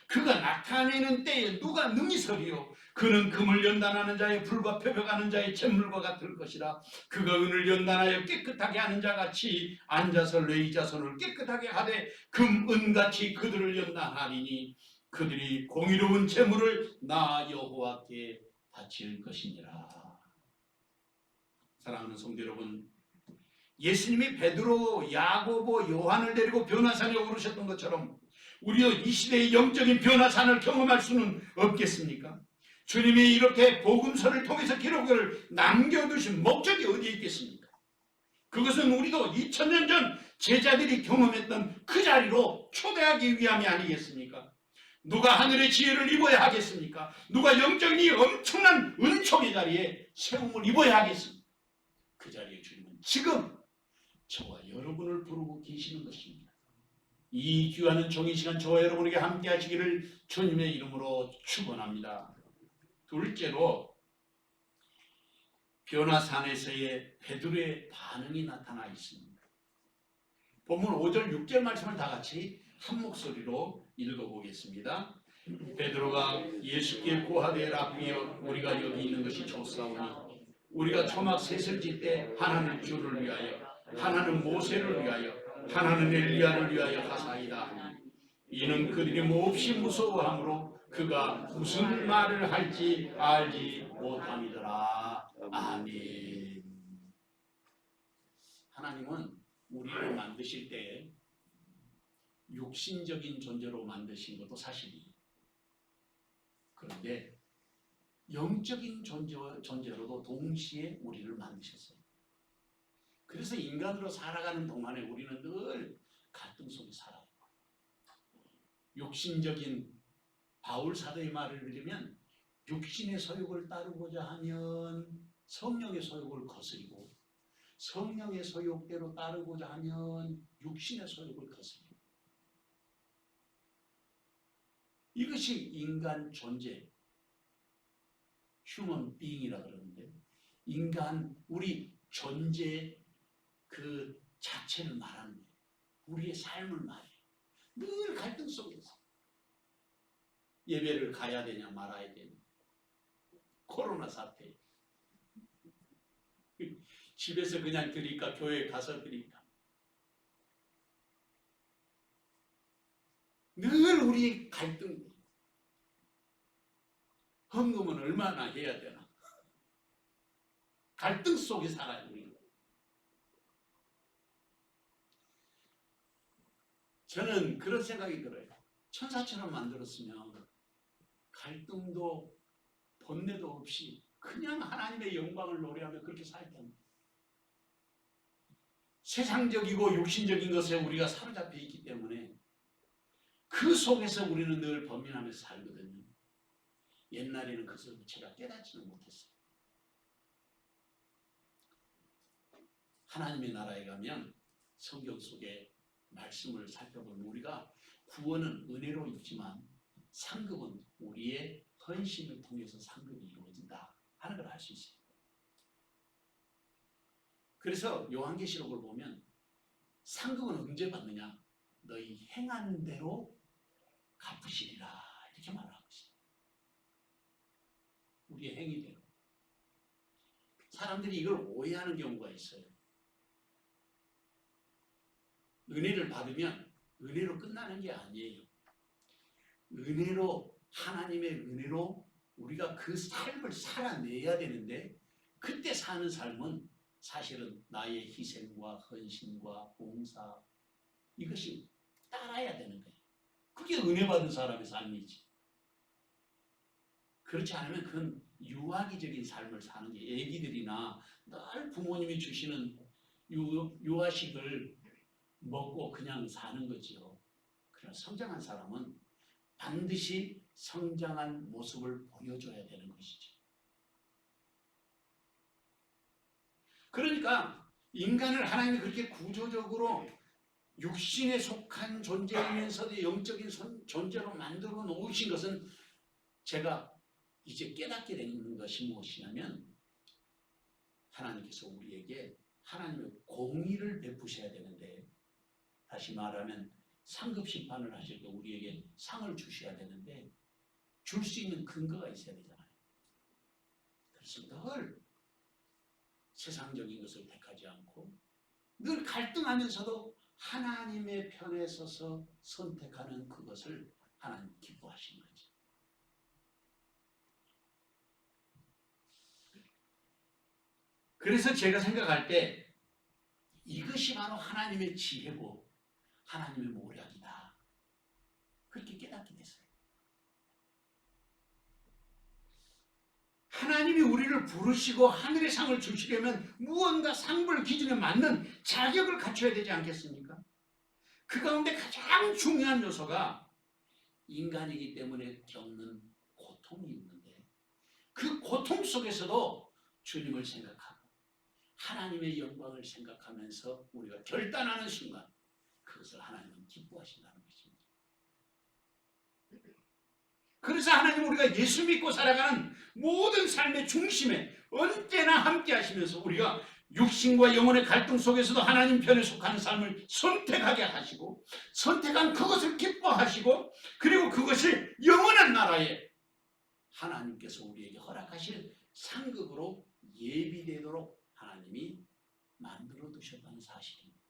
그가 나타내는 때에 누가 능히 서리요. 그는 금을 연단하는 자의 불과 표벽하는 자의 잿물과 같을 것이라. 그가 은을 연단하여 깨끗하게 하는 자같이 앉아서 레이자 손을 깨끗하게 하되 금, 은같이 그들을 연단하리니 그들이 공의로운 재물을 나 여호와께 바칠 것이니라. 사랑하는 성도 여러분, 예수님이 베드로, 야고보, 요한을 데리고 변화산에 오르셨던 것처럼 우리도 이 시대의 영적인 변화산을 경험할 수는 없겠습니까? 주님이 이렇게 복음서를 통해서 기록을 남겨두신 목적이 어디에 있겠습니까? 그것은 우리도 2000년 전 제자들이 경험했던 그 자리로 초대하기 위함이 아니겠습니까? 누가 하늘의 지혜를 입어야 하겠습니까? 누가 영적인 이 엄청난 은총의 자리에 세움을 입어야 하겠습니까? 그 자리에 주님은 지금 저와 여러분을 부르고 계시는 것입니다. 이 귀한 종이 시간 저와 여러분에게 함께 하시기를 주님의 이름으로 축원합니다. 둘째로 변화산에서의 베드로의 반응이 나타나 있습니다. 본문 5절 6절 말씀을 다 같이 한 목소리로 읽어보겠습니다. 베드로가 예수께 고하되 라비여 우리가 여기 있는 것이 좋사오니 우리가 초막 셋을 짓 때 하나는 주를 위하여 하나는 모세를 위하여 하나는 엘리야를 위하여 하사이다. 이는 그들이 몹시 무서워하므로 그가 무슨 말을 할지 알지 못함이더라. 아멘. 하나님은 우리를 만드실 때 육신적인 존재로 만드신 것도 사실이에요. 그런데 영적인 존재로도 동시에 우리를 만드셨어요. 그래서 인간으로 살아가는 동안에 우리는 늘 갈등 속에 살아요. 육신적인 바울 사도의 말을 들으면 육신의 소욕을 따르고자 하면 성령의 소욕을 거스리고 성령의 소욕대로 따르고자 하면 육신의 소욕을 거스리고 이것이 인간 존재, 휴먼 빙이라 그러는데 인간 우리 존재 그 자체를 말하는 거예요. 우리의 삶을 말해요. 늘 갈등 속에서 예배를 가야 되냐 말아야 되냐 코로나 사태 집에서 그냥 드릴까 교회에 가서 드릴까 늘 우리 갈등 헌금은 얼마나 해야 되나 갈등 속에 살아요. 우리는. 저는 그런 생각이 들어요. 천사처럼 만들었으면 갈등도 번뇌도 없이 그냥 하나님의 영광을 노래하며 그렇게 살 텐데 세상적이고 육신적인 것에 우리가 사로잡혀 있기 때문에 그 속에서 우리는 늘 범민하면서 살거든요. 옛날에는 그것을 제가 깨닫지는 못했어요. 하나님의 나라에 가면 성경 속에 말씀을 살펴보면 우리가 구원은 은혜로 있지만 상급은 우리의 헌신을 통해서 상급이 이루어진다 하는 걸 알 수 있어요. 그래서 요한계시록을 보면 상급은 언제 받느냐? 너희 행한 대로 갚으시리라 이렇게 말하고 있어요. 우리의 행위대로. 사람들이 이걸 오해하는 경우가 있어요. 은혜를 받으면 은혜로 끝나는 게 아니에요. 은혜로, 하나님의 은혜로 우리가 그 삶을 살아내야 되는데, 그때 사는 삶은 사실은 나의 희생과 헌신과 봉사, 이것이 따라야 되는 거예요. 그게 은혜 받은 사람의 삶이지. 그렇지 않으면 그건 유아기적인 삶을 사는 게, 애기들이나 늘 부모님이 주시는 유아식을 먹고 그냥 사는 거지요. 그러나 성장한 사람은 반드시 성장한 모습을 보여줘야 되는 것이죠. 그러니까 인간을 하나님이 그렇게 구조적으로 육신에 속한 존재이면서도 영적인 존재로 만들어 놓으신 것은, 제가 이제 깨닫게 되는 것이 무엇이냐면, 하나님께서 우리에게 하나님의 공의를 베푸셔야 되는데, 다시 말하면 상급 심판을 하실 때 우리에게 상을 주셔야 되는데, 줄 수 있는 근거가 있어야 되잖아요. 그래서 늘 세상적인 것을 택하지 않고 늘 갈등하면서도 하나님의 편에 서서 선택하는 그것을 하나님 기뻐하시는 거죠. 그래서 제가 생각할 때 이것이 바로 하나님의 지혜고 하나님의 모략이다, 그렇게 깨닫게 됐어요. 하나님이 우리를 부르시고 하늘의 상을 주시려면 무언가 상불 기준에 맞는 자격을 갖춰야 되지 않겠습니까? 그 가운데 가장 중요한 요소가 인간이기 때문에 겪는 고통이 있는데, 그 고통 속에서도 주님을 생각하고 하나님의 영광을 생각하면서 우리가 결단하는 순간, 그것을 하나님은 기뻐하신다는 것입니다. 그래서 하나님, 우리가 예수 믿고 살아가는 모든 삶의 중심에 언제나 함께 하시면서 우리가 육신과 영혼의 갈등 속에서도 하나님 편에 속하는 삶을 선택하게 하시고, 선택한 그것을 기뻐하시고, 그리고 그것을 영원한 나라에 하나님께서 우리에게 허락하실 상급으로 예비되도록 하나님이 만들어 두셨다는 사실입니다.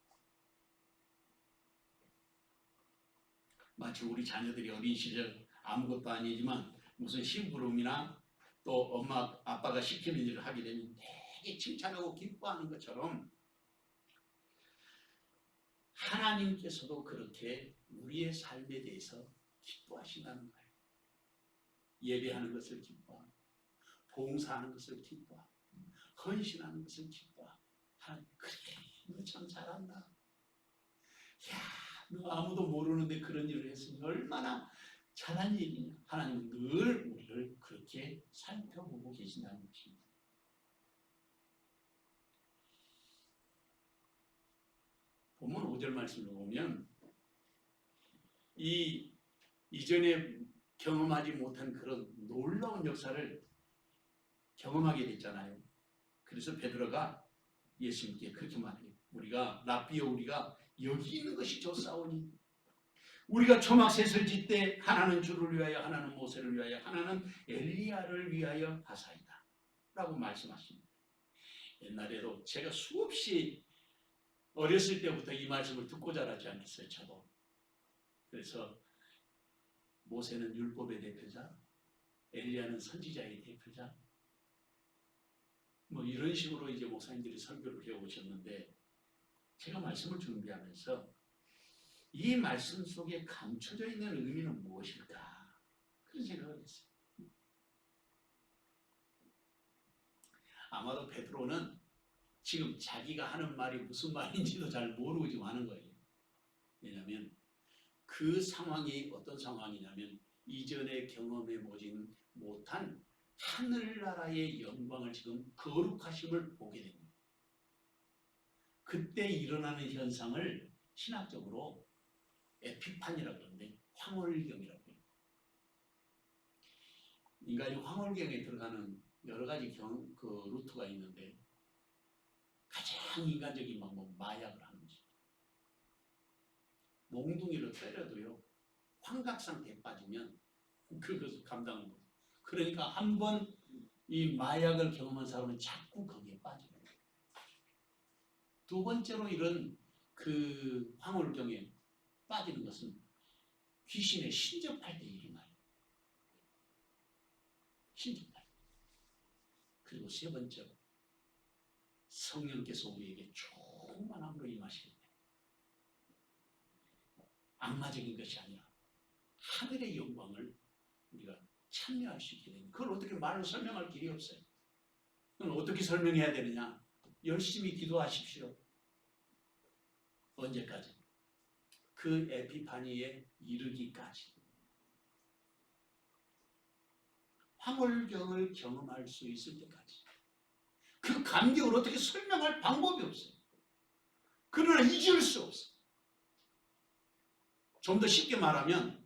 마치 우리 자녀들이 어린 시절 아무것도 아니지만 무슨 심부름이나 또 엄마 아빠가 시키는 일을 하게 되면 되게 칭찬하고 기뻐하는 것처럼, 하나님께서도 그렇게 우리의 삶에 대해서 기뻐하신다는 거예요. 예배하는 것을 기뻐하고, 봉사하는 것을 기뻐하고, 헌신하는 것을 기뻐하고, 그래, 너 참 잘한다. 야, 너 아무도 모르는데 그런 일을 했으니 얼마나 잘한 일이냐. 하나님은 늘 우리를 그렇게 살펴보고 계신다는 것입니다. 본문 5절 말씀을 보면 이전에 경험하지 못한 그런 놀라운 역사를 경험하게 됐잖아요. 그래서 베드로가 예수님께 그렇게 말해요. 우리가 여기 있는 것이 좋사오니, 우리가 초막셋을 짓되 하나는 주를 위하여, 하나는 모세를 위하여, 하나는 엘리야를 위하여 하사이다 라고 말씀하십니다. 옛날에도 제가 수없이 어렸을 때부터 이 말씀을 듣고 자라지 않겠어요, 저도. 그래서 모세는 율법의 대표자, 엘리야는 선지자의 대표자, 뭐 이런 식으로 이제 목사님들이 설교를 해오셨는데, 제가 말씀을 준비하면서 이 말씀 속에 감춰져 있는 의미는 무엇일까, 그런 생각을 했어요. 아마도 베드로는 지금 자기가 하는 말이 무슨 말인지도 잘 모르고 지금 하는 거예요. 왜냐하면 그 상황이 어떤 상황이냐면, 이전에 경험해 보지 못한 하늘나라의 영광을, 지금 거룩하심을 보게 됩니다. 그때 일어나는 현상을 신학적으로 에피판이라고 그러는데, 황홀경이라고 해요. 인간이 황홀경에 들어가는 여러 가지 루트가 있는데, 가장 초강인간적인 방법 마약을 하는 거죠. 몽둥이로 때려도요. 환각 상태에 빠지면 그것을 감당하는 거예요. 그러니까 한번 이 마약을 경험한 사람은 자꾸 거기에 빠져요. 두 번째로 이런 그 황홀경에 빠지는 것은 귀신에 신접할 때 일어나요. 신접할 때. 그리고 세 번째로 성령께서 우리에게 충만함으로 임하실 때 악마적인 것이 아니라 하늘의 영광을 우리가 참여할 수 있게 됩니다. 그걸 어떻게 말로 설명할 길이 없어요. 그럼 어떻게 설명해야 되느냐? 열심히 기도하십시오. 언제까지? 그 에피파니에 이르기까지. 황홀경을 경험할 수 있을 때까지. 그 감격을 어떻게 설명할 방법이 없어요. 그러나 잊을 수 없어요. 좀 더 쉽게 말하면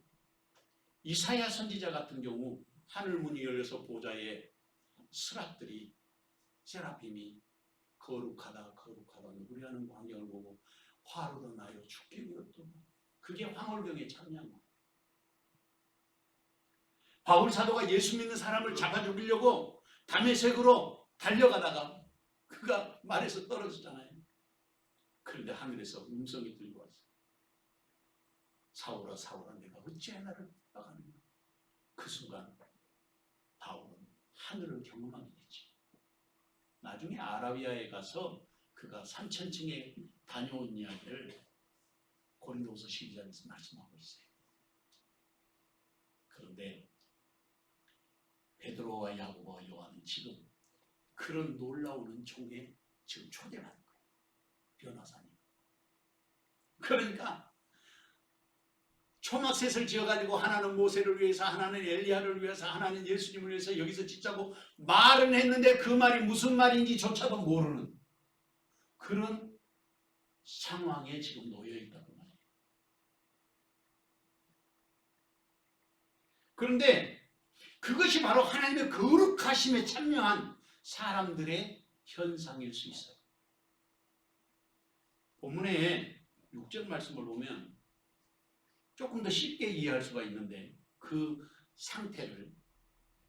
이사야 선지자 같은 경우 하늘 문이 열려서 보좌에 스랍들이 세라핌이 거룩하다 거룩하다 누구리하는 광경을 보고 화로도 나요 죽게 되었도 그게 황홀경에 참여한 거예요. 바울 사도가 예수 믿는 사람을 잡아 죽이려고 다메섹으로 달려가다가 그가 말에서 떨어졌잖아요. 그런데 하늘에서 음성이 들고 왔어요. 사울아 사울아 내가 어찌해 나를 핍박하느냐. 그 순간 바울은 하늘을 경험하게 됐지. 나중에 아라비아에 가서 그가 3000층에 다녀온 이야기를 고린도후서 12장에서 말씀하고 있어요. 그런데 베드로와 야고보와 요한은 지금 그런 놀라운 은총에 지금 초대를 하는 거예요. 변화사님. 그러니까 초막셋을 지어가지고 하나는 모세를 위해서 하나는 엘리야를 위해서 하나는 예수님을 위해서 여기서 짓자고 말은 했는데 그 말이 무슨 말인지조차도 모르는 그런 상황에 지금 놓여 있다고 말이에요. 그런데 그것이 바로 하나님의 거룩하심에 참여한 사람들의 현상일 수 있어요. 본문의 6절 말씀을 보면 조금 더 쉽게 이해할 수가 있는데 그 상태를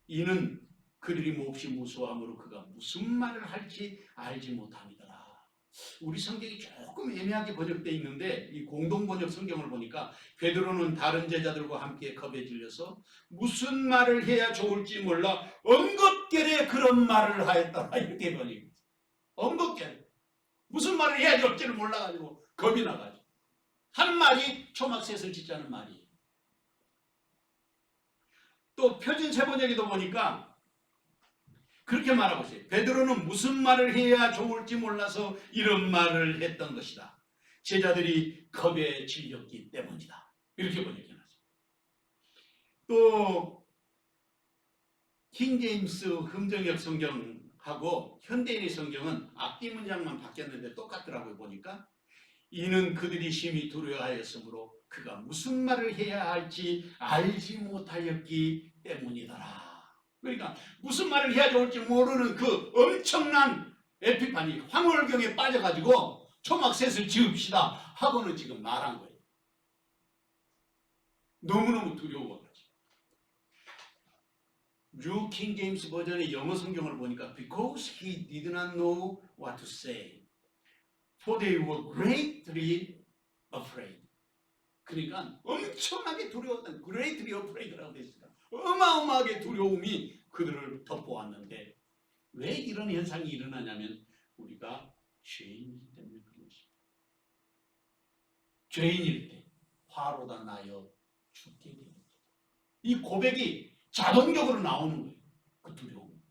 이는 그들이 몹시 무수함으로 그가 무슨 말을 할지 알지 못함이더라. 우리 성경이 조금 애매하게 번역되어 있는데 이 공동번역 성경을 보니까 베드로는 다른 제자들과 함께 겁에 질려서 무슨 말을 해야 좋을지 몰라 엉겁결에 그런 말을 하였더라. 이렇게 번역이 엉겁결에 무슨 말을 해야 좋을지를 몰라가지고 겁이 나가지고 한 말이 초막셋을 짓자는 말이에요. 또 표준세 번역에도 보니까 그렇게 말하고 있어요. 베드로는 무슨 말을 해야 좋을지 몰라서 이런 말을 했던 것이다. 제자들이 겁에 질렸기 때문이다. 이렇게 번역해놨어요. 또 킹제임스 흠정역 성경하고 현대인의 성경은 앞뒤 문장만 바뀌었는데 똑같더라고요. 보니까 이는 그들이 심히 두려워하였으므로 그가 무슨 말을 해야 할지 알지 못하였기 때문이더라. 그러니까 무슨 말을 해야 좋을지 모르는 그 엄청난 에피파니 황홀경에 빠져가지고 초막셋을 지읍시다 하고는 지금 말한 거예요. 너무너무 두려워가지고. 뉴 킹 제임스 버전의 영어 성경을 보니까 because he did not know what to say. For they were greatly afraid. 그러니까 엄청나게 두려웠던 greatly afraid라고 되어 있습니다. 어마어마하게 두려움이 그들을 덮보았는데 왜 이런 현상이 일어나냐면 우리가 죄인이기 때문에 그런 것입니다. 죄인일 때 화로다 나여 죽게 되는 것. 이 고백이 자동적으로 나오는 거예요. 그 두려움.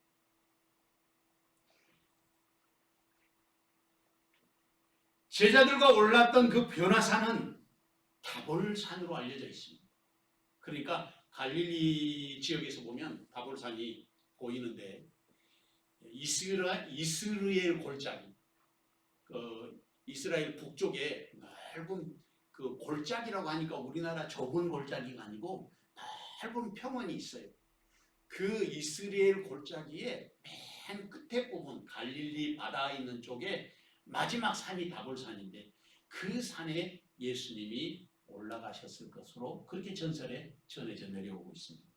제자들과 올랐던 그 변화산은 다볼산으로 알려져 있습니다. 그러니까 갈릴리 지역에서 보면 다볼산이 보이는데 이스라엘 골짜기, 이스라엘 북쪽에 넓은 그 골짜기라고 하니까 우리나라 좁은 골짜기가 아니고 넓은 평원이 있어요. 그 이스라엘 골짜기에 맨 끝에 부분 갈릴리 바다에 있는 쪽에 마지막 산이 다볼산인데 그 산에 예수님이 올라가셨을 것으로 그렇게 전설에 전해져 내려오고 있습니다.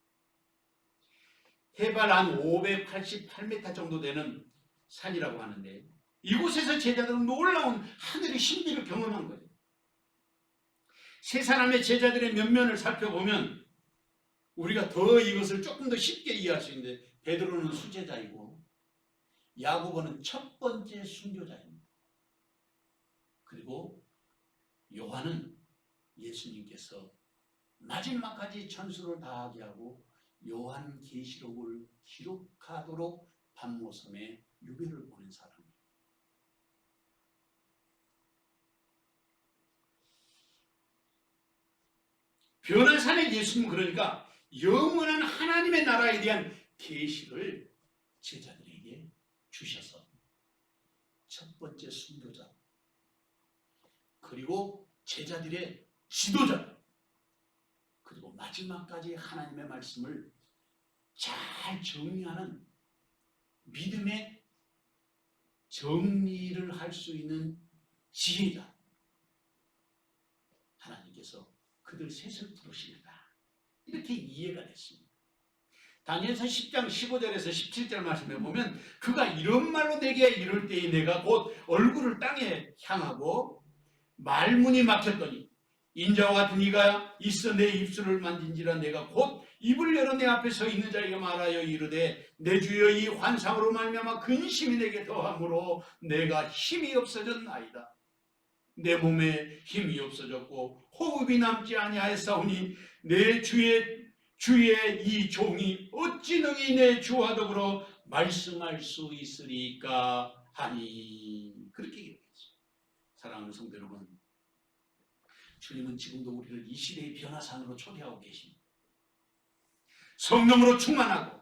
해발 한 588m 정도 되는 산이라고 하는데 이곳에서 제자들은 놀라운 하늘의 신비를 경험한 거예요. 세 사람의 제자들의 면면을 살펴보면 우리가 더 이것을 조금 더 쉽게 이해할 수 있는데 베드로는 수제자이고 야고보는 첫 번째 순교자입니다. 그리고 요한은 예수님께서 마지막까지 천수를 다하게 하고 요한계시록을 기록하도록 반모섬에 유배를 보낸 사람이에요. 변화산의 예수님은 그러니까 영원한 하나님의 나라에 대한 계시를 제자들에게 주셔서 첫 번째 순교자 그리고 제자들의 지도자 그리고 마지막까지 하나님의 말씀을 잘 정리하는 믿음의 정리를 할 수 있는 지혜자 하나님께서 그들 셋을 부르십니다. 이렇게 이해가 됐습니다. 다니엘서 10장 15절에서 17절 말씀에 보면 그가 이런 말로 내게 이를 때에 내가 곧 얼굴을 땅에 향하고 말문이 막혔더니 인자와 같은 이가 있어 내 입술을 만진지라 내가 곧 입을 열어 내 앞에 서 있는 자에게 말하여 이르되 내 주여 이 환상으로 말미암아 근심이 내게 더함으로 내가 힘이 없어졌나이다. 내 몸에 힘이 없어졌고 호흡이 남지 아니하였사오니 내 주의 이 종이 어찌 능히 내 주와 더불어 말씀할 수 있으리까 하니 그렇게 얘기했어요. 사랑하는 성도 여러분, 주님은 지금도 우리를 이 시대의 변화산으로 초대하고 계십니다. 성령으로 충만하고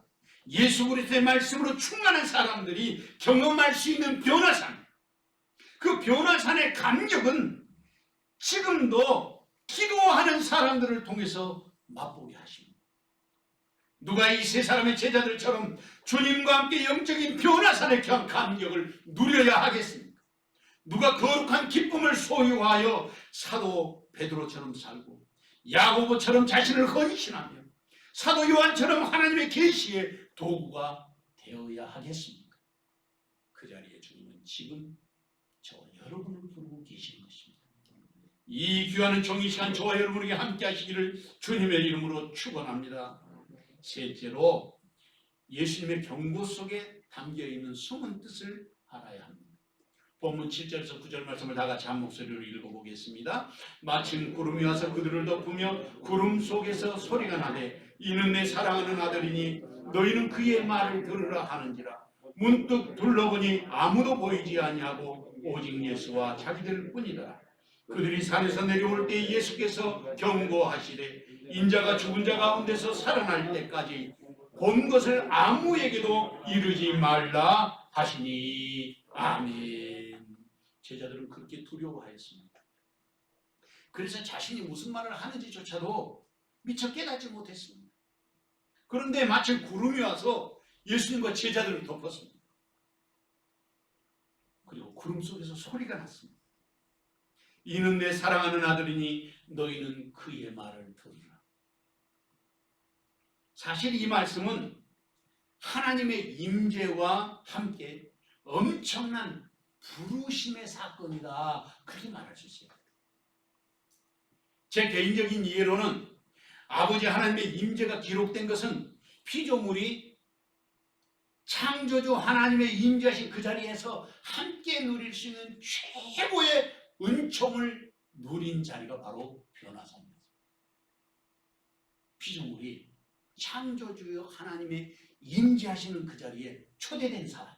예수 그리스도의 말씀으로 충만한 사람들이 경험할 수 있는 변화산, 그 변화산의 감격은 지금도 기도하는 사람들을 통해서 맛보게 하십니다. 누가 이 세 사람의 제자들처럼 주님과 함께 영적인 변화산의 감격을 누려야 하겠습니까? 누가 거룩한 기쁨을 소유하여 사도 베드로처럼 살고 야고보처럼 자신을 헌신하며 사도 요한처럼 하나님의 계시의 도구가 되어야 하겠습니까? 그 자리에 주님은 지금 저와 여러분을 부르고 계시는 것입니다. 이 귀한 종이 시간 저와 여러분에게 함께 하시기를 주님의 이름으로 축원합니다. 셋째로 예수님의 경고 속에 담겨있는 숨은 뜻을 알아야 합니다. 본문 7절에서 9절 말씀을 다 같이 한 목소리로 읽어보겠습니다. 마침 구름이 와서 그들을 덮으며 구름 속에서 소리가 나되 이는 내 사랑하는 아들이니 너희는 그의 말을 들으라 하는지라. 문득 둘러보니 아무도 보이지 아니하고 오직 예수와 자기들 뿐이더라. 그들이 산에서 내려올 때 예수께서 경고하시되 인자가 죽은 자 가운데서 살아날 때까지 본 것을 아무에게도 이르지 말라 하시니 아멘. 제자들은 그렇게 두려워하였습니다. 그래서 자신이 무슨 말을 하는지조차도 미처 깨닫지 못했습니다. 그런데 마침 구름이 와서 예수님과 제자들을 덮었습니다. 그리고 구름 속에서 소리가 났습니다. 이는 내 사랑하는 아들이니 너희는 그의 말을 들으라. 사실 이 말씀은 하나님의 임재와 함께 엄청난 부르심의 사건이다. 그렇게 말할 수 있어요. 제 개인적인 이해로는 아버지 하나님의 임재가 기록된 것은 피조물이 창조주 하나님의 임재하신 그 자리에서 함께 누릴 수 있는 최고의 은총을 누린 자리가 바로 변화산입니다. 피조물이 창조주 하나님의 임재하시는 그 자리에 초대된 사람,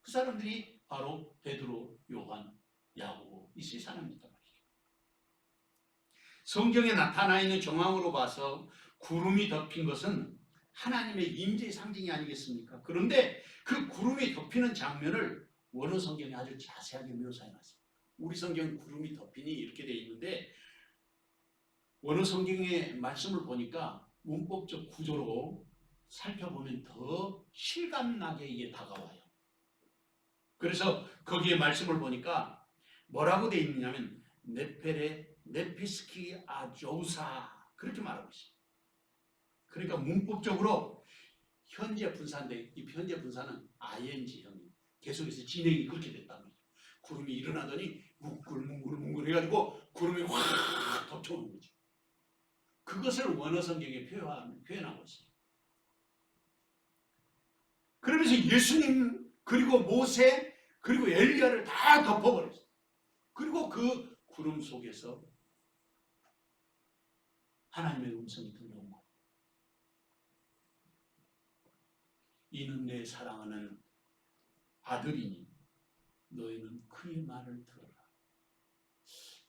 그 사람들이 바로 베드로, 요한, 야고보 이 세 사람이다 말이죠. 성경에 나타나 있는 정황으로 봐서 구름이 덮인 것은 하나님의 임재의 상징이 아니겠습니까? 그런데 그 구름이 덮이는 장면을 원어 성경에 아주 자세하게 묘사해 놨습니다. 우리 성경 구름이 덮이니 이렇게 되어 있는데 원어 성경의 말씀을 보니까 문법적 구조로 살펴보면 더 실감나게 이게 다가와요. 그래서 거기에 말씀을 보니까 뭐라고 돼 있느냐면 네페레 네피스키 아조우사 그렇게 말하고 있어요. 그러니까 문법적으로 현재 분사인데 이 현재 분사는 ing형이 계속해서 진행이 그렇게 됐다는 거죠. 구름이 일어나더니 뭉글뭉글 해가지고 구름이 확 덮쳐오는 거죠. 그것을 원어 성경에 표현하고 있어요. 그러면서 예수님 그리고 모세 그리고 엘리야를 다 덮어버렸어요. 그리고 그 구름 속에서 하나님의 음성이 들려온 거예요. 이는 내 사랑하는 아들이니 너희는 그의 말을 들어라.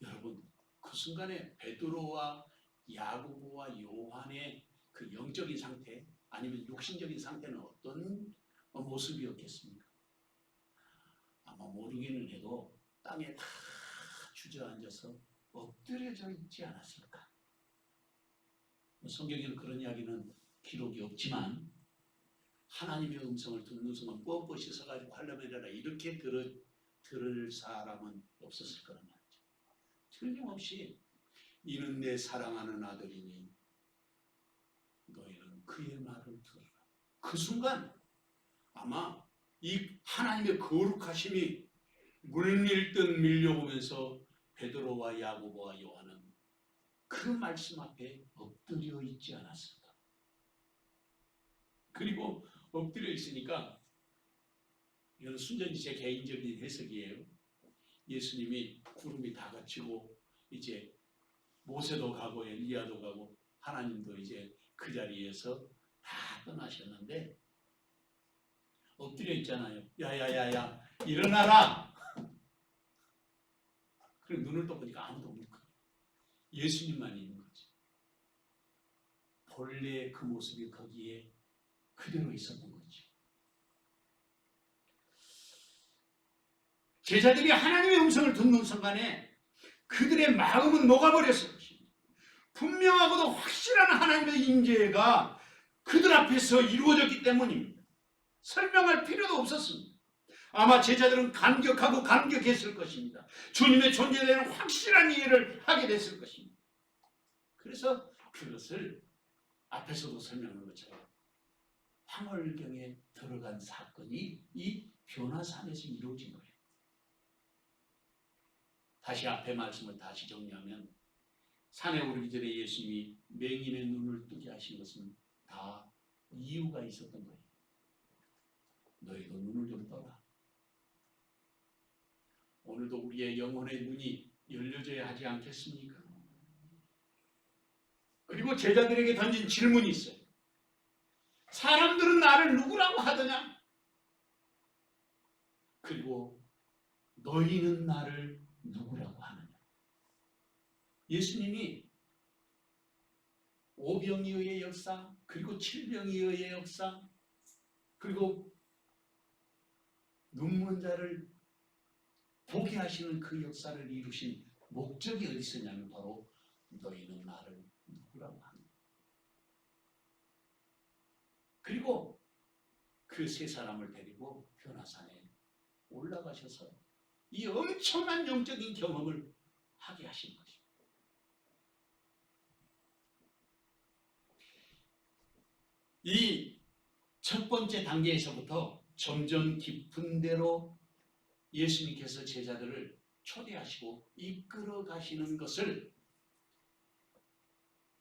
여러분 그 순간에 베드로와 야고보와 요한의 그 영적인 상태 아니면 육신적인 상태는 어떤 모습이었겠습니까? 아마 모르기는 해도 땅에 다 주저앉아서 엎드려져 있지 않았을까? 성경에는 그런 이야기는 기록이 없지만 하나님의 음성을 듣는 순간 뻣뻣이 서가지고 활려매려라 이렇게 들을 사람은 없었을 거란 말이죠. 틀림없이 이는 내 사랑하는 아들이니 너희는 그의 말을 들으라. 그 순간 아마 이 하나님의 거룩하심이 물밀듯 밀려오면서 베드로와 야고보와 요한은 그 말씀 앞에 엎드려 있지 않았을까. 그리고 엎드려 있으니까 이건 순전히 제 개인적인 해석이에요. 예수님이 구름이 다 갇히고 이제 모세도 가고 엘리야도 가고 하나님도 이제 그 자리에서 다 떠나셨는데 엎드려 있잖아요. 야야야야 일어나라. 그리고 눈을 떠보니까 아무도 없는 거예요. 예수님만 있는 거지. 본래 그 모습이 거기에 그대로 있었던 거지. 제자들이 하나님의 음성을 듣는 순간에 그들의 마음은 녹아버렸을 것입니다. 분명하고도 확실한 하나님의 임재가 그들 앞에서 이루어졌기 때문입니다. 설명할 필요도 없었습니다. 아마 제자들은 감격했을 것입니다. 주님의 존재에 대한 확실한 이해를 하게 됐을 것입니다. 그래서 그것을 앞에서도 설명한 것처럼 황홀경에 들어간 사건이 이 변화산에서 이루어진 거예요. 다시 앞에 말씀을 다시 정리하면 산에 오르기 전에 예수님이 맹인의 눈을 뜨게 하신 것은 다 이유가 있었던 거예요. 너희도 눈을 좀 떠라. 오늘도 우리의 영혼의 눈이 열려져야 하지 않겠습니까? 그리고 제자들에게 던진 질문이 있어요. 사람들은 나를 누구라고 하더냐? 그리고 너희는 나를 누구라고 하느냐? 예수님이 오병이어의 역사, 그리고 칠병이어의 역사, 그리고 눈먼 자를 보게 하시는 그 역사를 이루신 목적이 어디 있었냐면 바로 너희는 나를 누구라고 하느냐. 그리고 그 세 사람을 데리고 변화산에 올라가셔서 이 엄청난 영적인 경험을 하게 하신 것입니다. 이 첫 번째 단계에서부터 점점 깊은 데로 예수님께서 제자들을 초대하시고 이끌어 가시는 것을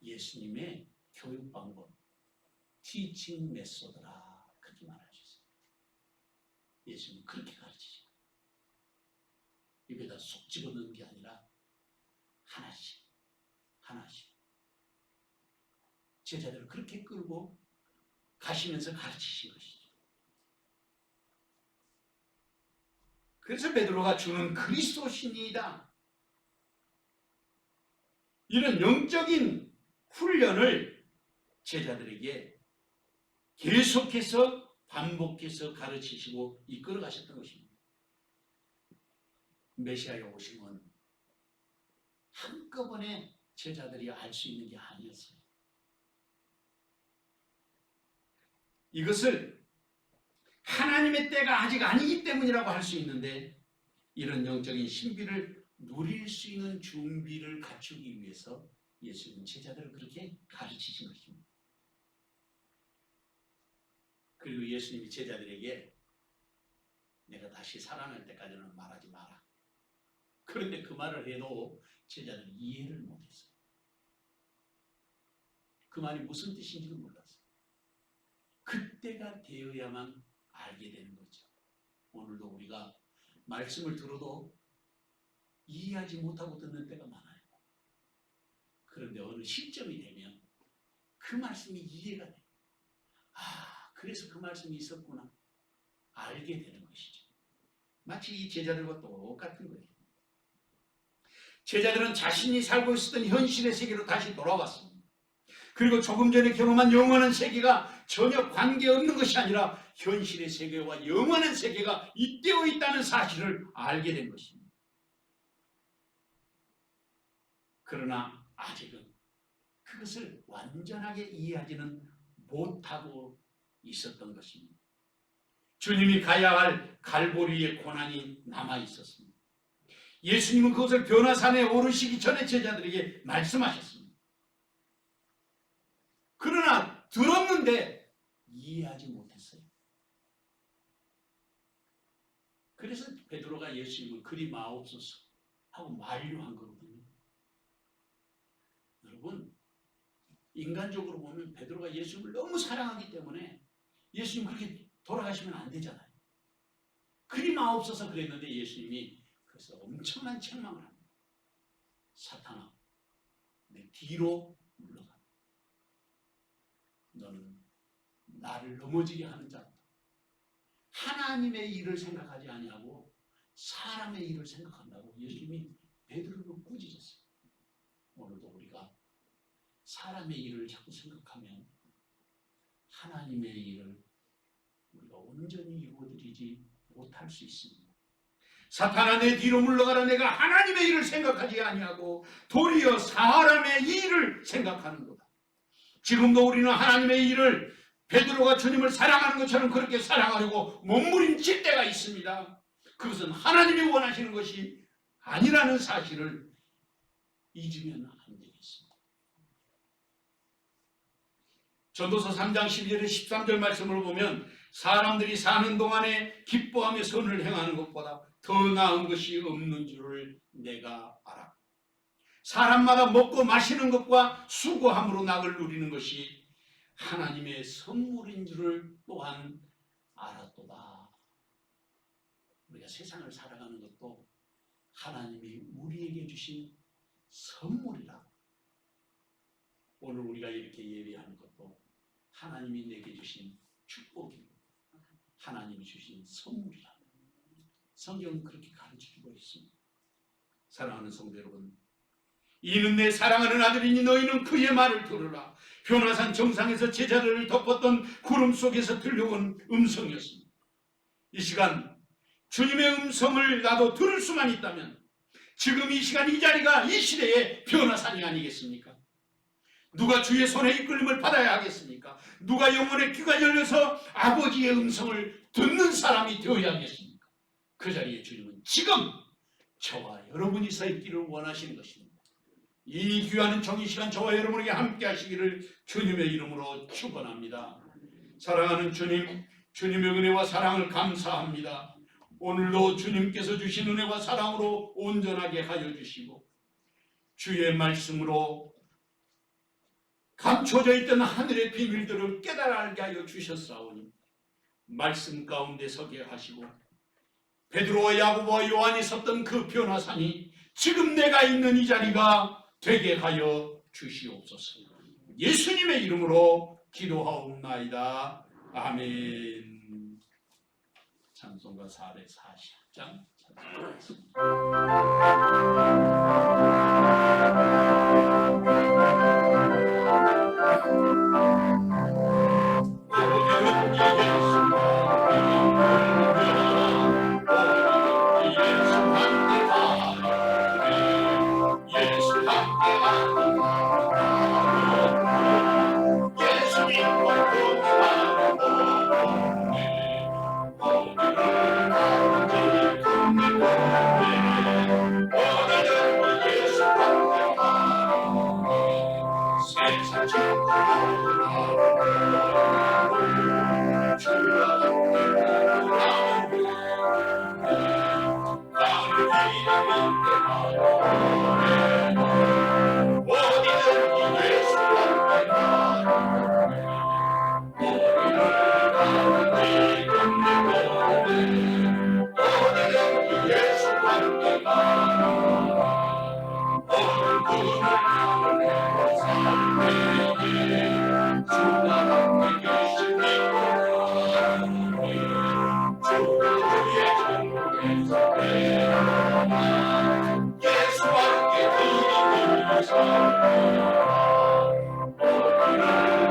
예수님의 교육 방법, 티칭 메소드라 그렇게 말하셨어요. 예수님은 그렇게 가르치시고 입에다 쏙 집어넣는 게 아니라 하나씩 하나씩 제자들을 그렇게 끌고 가시면서 가르치신 것이죠. 그래서 베드로가 주는 그리스도신이다. 이런 영적인 훈련을 제자들에게 계속해서 반복해서 가르치시고 이끌어 가셨던 것입니다. 메시아에 오심은 한꺼번에 제자들이 알 수 있는 게 아니었어요. 이것을 하나님의 때가 아직 아니기 때문이라고 할 수 있는데, 이런 영적인 신비를 누릴 수 있는 준비를 갖추기 위해서 예수님 제자들을 그렇게 가르치신 것입니다. 그리고 예수님이 제자들에게 내가 다시 살아날 때까지는 말하지 마라. 그런데 그 말을 해도 제자들이 이해를 못했어요. 그 말이 무슨 뜻인지를 몰랐어요. 그때가 되어야만 알게 되는 거죠. 오늘도 우리가 말씀을 들어도 이해하지 못하고 듣는 때가 많아요. 그런데 어느 시점이 되면 그 말씀이 이해가 돼요. 아, 그래서 그 말씀이 있었구나. 알게 되는 것이죠. 마치 이 제자들과 똑같은 거예요. 제자들은 자신이 살고 있었던 현실의 세계로 다시 돌아왔습니다. 그리고 조금 전에 경험한 영원한 세계가 전혀 관계없는 것이 아니라 현실의 세계와 영원한 세계가 잇대어 있다는 사실을 알게 된 것입니다. 그러나 아직은 그것을 완전하게 이해하지는 못하고 있었던 것입니다. 주님이 가야 할 갈보리의 고난이 남아 있었습니다. 예수님은 그것을 변화산에 오르시기 전에 제자들에게 말씀하셨습니다. 그러나 들었는데 이해하지 못했어요. 그래서 베드로가 예수님을 그리 마옵소서 하고 만류한 거거든요. 여러분, 인간적으로 보면 베드로가 예수님을 너무 사랑하기 때문에 예수님 그렇게 돌아가시면 안 되잖아요. 그리 마옵소서 그랬는데 예수님이 그래서 엄청난 책망을 합니다. 사탄아, 내 뒤로 물러가. 너는 나를 넘어지게 하는 자다. 하나님의 일을 생각하지 아니하고 사람의 일을 생각한다고 예수님이 베드로를 꾸짖었어요. 오늘도 우리가 사람의 일을 자꾸 생각하면 하나님의 일을 우리가 온전히 이루어드리지 못할 수 있습니다. 사탄아, 내 뒤로 물러가라. 내가 하나님의 일을 생각하지 아니하고 도리어 사람의 일을 생각하는 거다. 지금도 우리는 하나님의 일을 베드로가 주님을 사랑하는 것처럼 그렇게 사랑하려고 몸부림칠 때가 있습니다. 그것은 하나님이 원하시는 것이 아니라는 사실을 잊으면 안 되겠습니다. 전도서 3장 12절에 13절 말씀을 보면 사람들이 사는 동안에 기뻐하며 선을 행하는 것보다 더 나은 것이 없는 줄을 내가 알아. 사람마다 먹고 마시는 것과 수고함으로 낙을 누리는 것이 하나님의 선물인 줄을 또한 알았도다. 우리가 세상을 살아가는 것도 하나님이 우리에게 주신 선물이라. 오늘 우리가 이렇게 예배하는 것도 하나님이 내게 주신 축복이고 하나님이 주신 선물이라. 성경은 그렇게 가르쳐주고 있습니다. 사랑하는 성도 여러분, 이는 내 사랑하는 아들이니 너희는 그의 말을 들으라. 변화산 정상에서 제자들을 덮었던 구름 속에서 들려온 음성이었습니다. 이 시간 주님의 음성을 나도 들을 수만 있다면 지금 이 시간 이 자리가 이 시대의 변화산이 아니겠습니까? 누가 주의 손에 이끌림을 받아야 하겠습니까? 누가 영혼의 귀가 열려서 아버지의 음성을 듣는 사람이 되어야 하겠습니까? 그 자리에 주님은 지금 저와 여러분이 서 있기를 원하시는 것입니다. 이 귀한 정의 시간 저와 여러분에게 함께 하시기를 주님의 이름으로 축원합니다. 사랑하는 주님, 주님의 은혜와 사랑을 감사합니다. 오늘도 주님께서 주신 은혜와 사랑으로 온전하게 하여 주시고 주의 말씀으로 감춰져 있던 하늘의 비밀들을 깨달아 알게 하여 주셨사오니 말씀 가운데 서게 하시고 베드로와 야고보와 요한이 섰던 그 변화산이 지금 내가 있는 이 자리가 되게 하여 주시옵소서. 예수님의 이름으로 기도하옵나이다. 아멘. 찬송가 440장 찬송하겠습니다. 살리라 너희를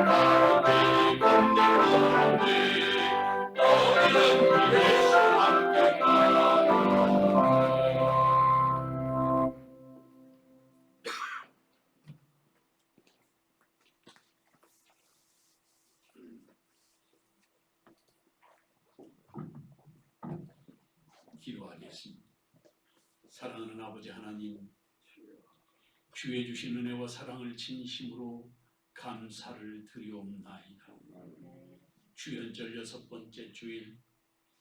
가운데 건너오는데 너희는 예수 함께 가라. 기도하겠습니다. 사랑하는 아버지 하나님, 주의 주신 은혜와 사랑을 진심으로 감사를 드리옵나이다. 주연절 6번째 주일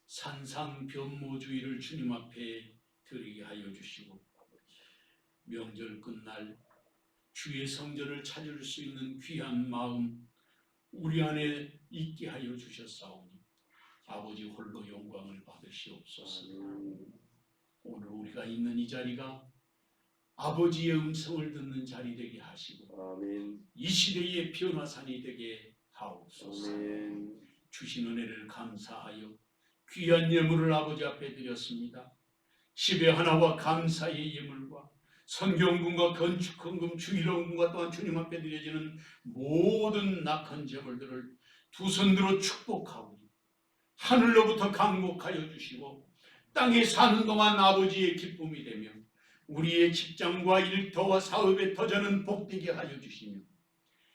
산상변모주의를 주님 앞에 드리게 하여 주시고, 명절 끝날 주의 성전을 찾을 수 있는 귀한 마음 우리 안에 있게 하여 주셨사오니 아버지 홀로 영광을 받으시옵소서. 오늘 우리가 있는 이 자리가 아버지의 음성을 듣는 자리 되게 하시고 아멘. 이 시대의 변화산이 되게 하옵소서. 아멘. 주신 은혜를 감사하여 귀한 예물을 아버지 앞에 드렸습니다. 10의 하나와 감사의 예물과 성경금과 건축헌금 주일원금과 또한 주님 앞에 드려지는 모든 낙헌 제물들을 두 손들어 축복하오니 하늘로부터 강복하여 주시고 땅에 사는 동안 아버지의 기쁨이 되며 우리의 직장과 일터와 사업의 터전은 복되게 하여 주시며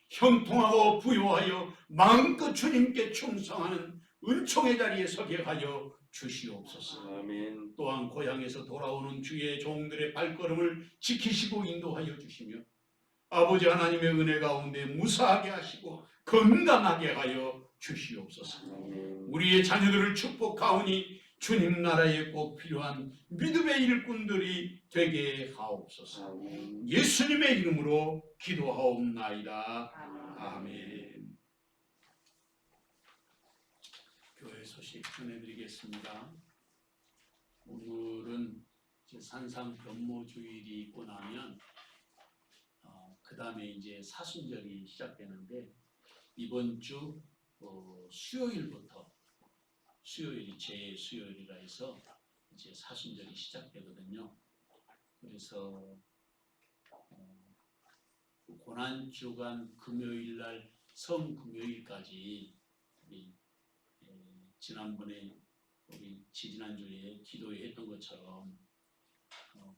형통하고 부요하여 마음껏 주님께 충성하는 은총의 자리에 서게 하여 주시옵소서. 아멘. 또한 고향에서 돌아오는 주의 종들의 발걸음을 지키시고 인도하여 주시며 아버지 하나님의 은혜 가운데 무사하게 하시고 건강하게 하여 주시옵소서. 아멘. 우리의 자녀들을 축복하오니 주님 나라에 꼭 필요한 믿음의 일꾼들이 되게 하옵소서. 아멘. 예수님의 이름으로 기도하옵나이다. 아멘. 교회 소식 전해드리겠습니다. 오늘은 이제 산상 변모주일이 있고 나면 그 다음에 이제 사순절이 시작되는데 이번 주 수요일부터 수요일이 제 수요일이라 해서 이제 사순절이 시작되거든요. 그래서 고난주간 금요일날 성금요일까지 우리 지난번에 우리 지지난주에 기도회 했던 것처럼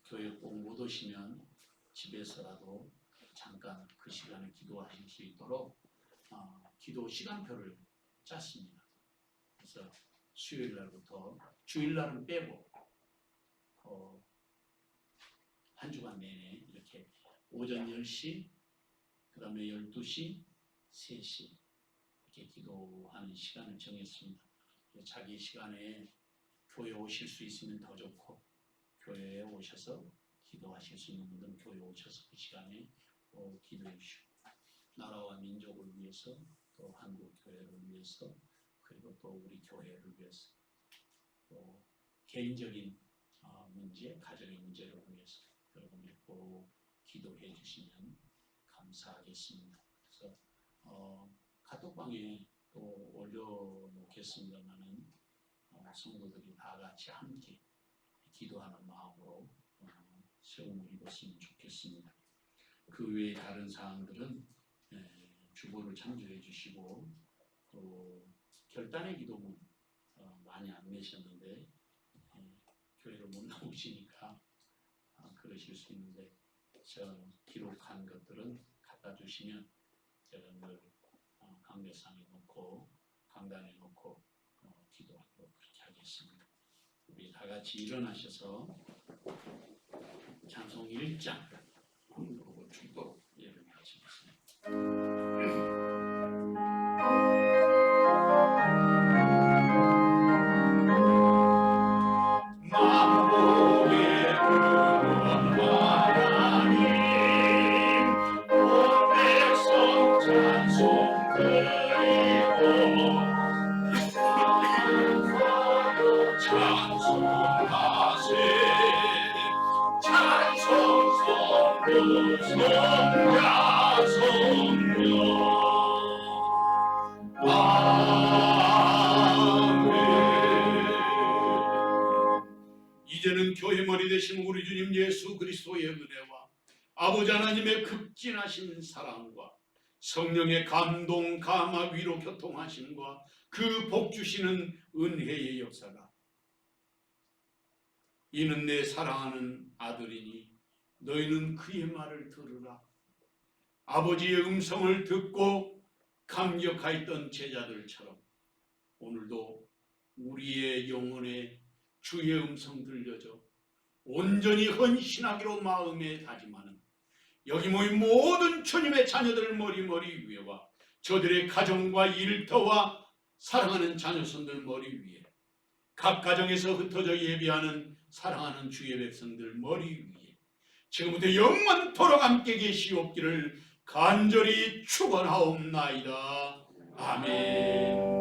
교회 꼭 못 오시면 집에서라도 잠깐 그 시간에 기도하실 수 있도록 기도 시간표를 짰습니다. 그래서 수요일 날부터 주일날은 빼고 한 주간 내내 이렇게 오전 10시 그 다음에 12시 3시 이렇게 기도하는 시간을 정했습니다. 자기 시간에 교회 오실 수 있으면 더 좋고 교회에 오셔서 기도하실 수 있는 분들은 교회에 오셔서 그 시간에 기도해 주시고 나라와 민족을 위해서 또 한국 교회를 위해서 그리고 또 우리 교회를 위해서 또 개인적인 문제, 가정의 문제를 위해서 여러분이 꼭 기도해 주시면 감사하겠습니다. 그래서 카톡방에 또 올려놓겠습니다만은 성도들이 다 같이 함께 기도하는 마음으로 세움을 입었으면 좋겠습니다. 그 외에 다른 사항들은 주보를 참조해 주시고 또 결단의 기도문 많이 안 내셨는데 교회를 못 나오시니까 그러실 수 있는데 저 기록한 것들은 갖다 주시면 제가 늘 강대상에 놓고 강단에 놓고 기도하도록 그렇게 하겠습니다. 우리 다 같이 일어나셔서 찬송 1장 그리고 축복 예배를 마치겠습니다. 이제는 교회 머리 되신 우리 주님 예수 그리스도의 은혜와 아버지 하나님의 극진하신 사랑과 성령의 감동, 감화, 위로, 교통하심과 그 복 주시는 은혜의 역사가 이는 내 사랑하는 아들이니 너희는 그의 말을 들으라. 아버지의 음성을 듣고 감격하였던 제자들처럼 오늘도 우리의 영혼에 주의 음성 들려줘 온전히 헌신하기로 마음에 다짐하는 여기 모인 모든 주님의 자녀들 머리 위에와 저들의 가정과 일터와 사랑하는 자녀손들 머리 위에 각 가정에서 흩어져 예배하는 사랑하는 주의 백성들 머리 위에 지금부터 영원토록 함께 계시옵기를 간절히 축원하옵나이다. 아멘.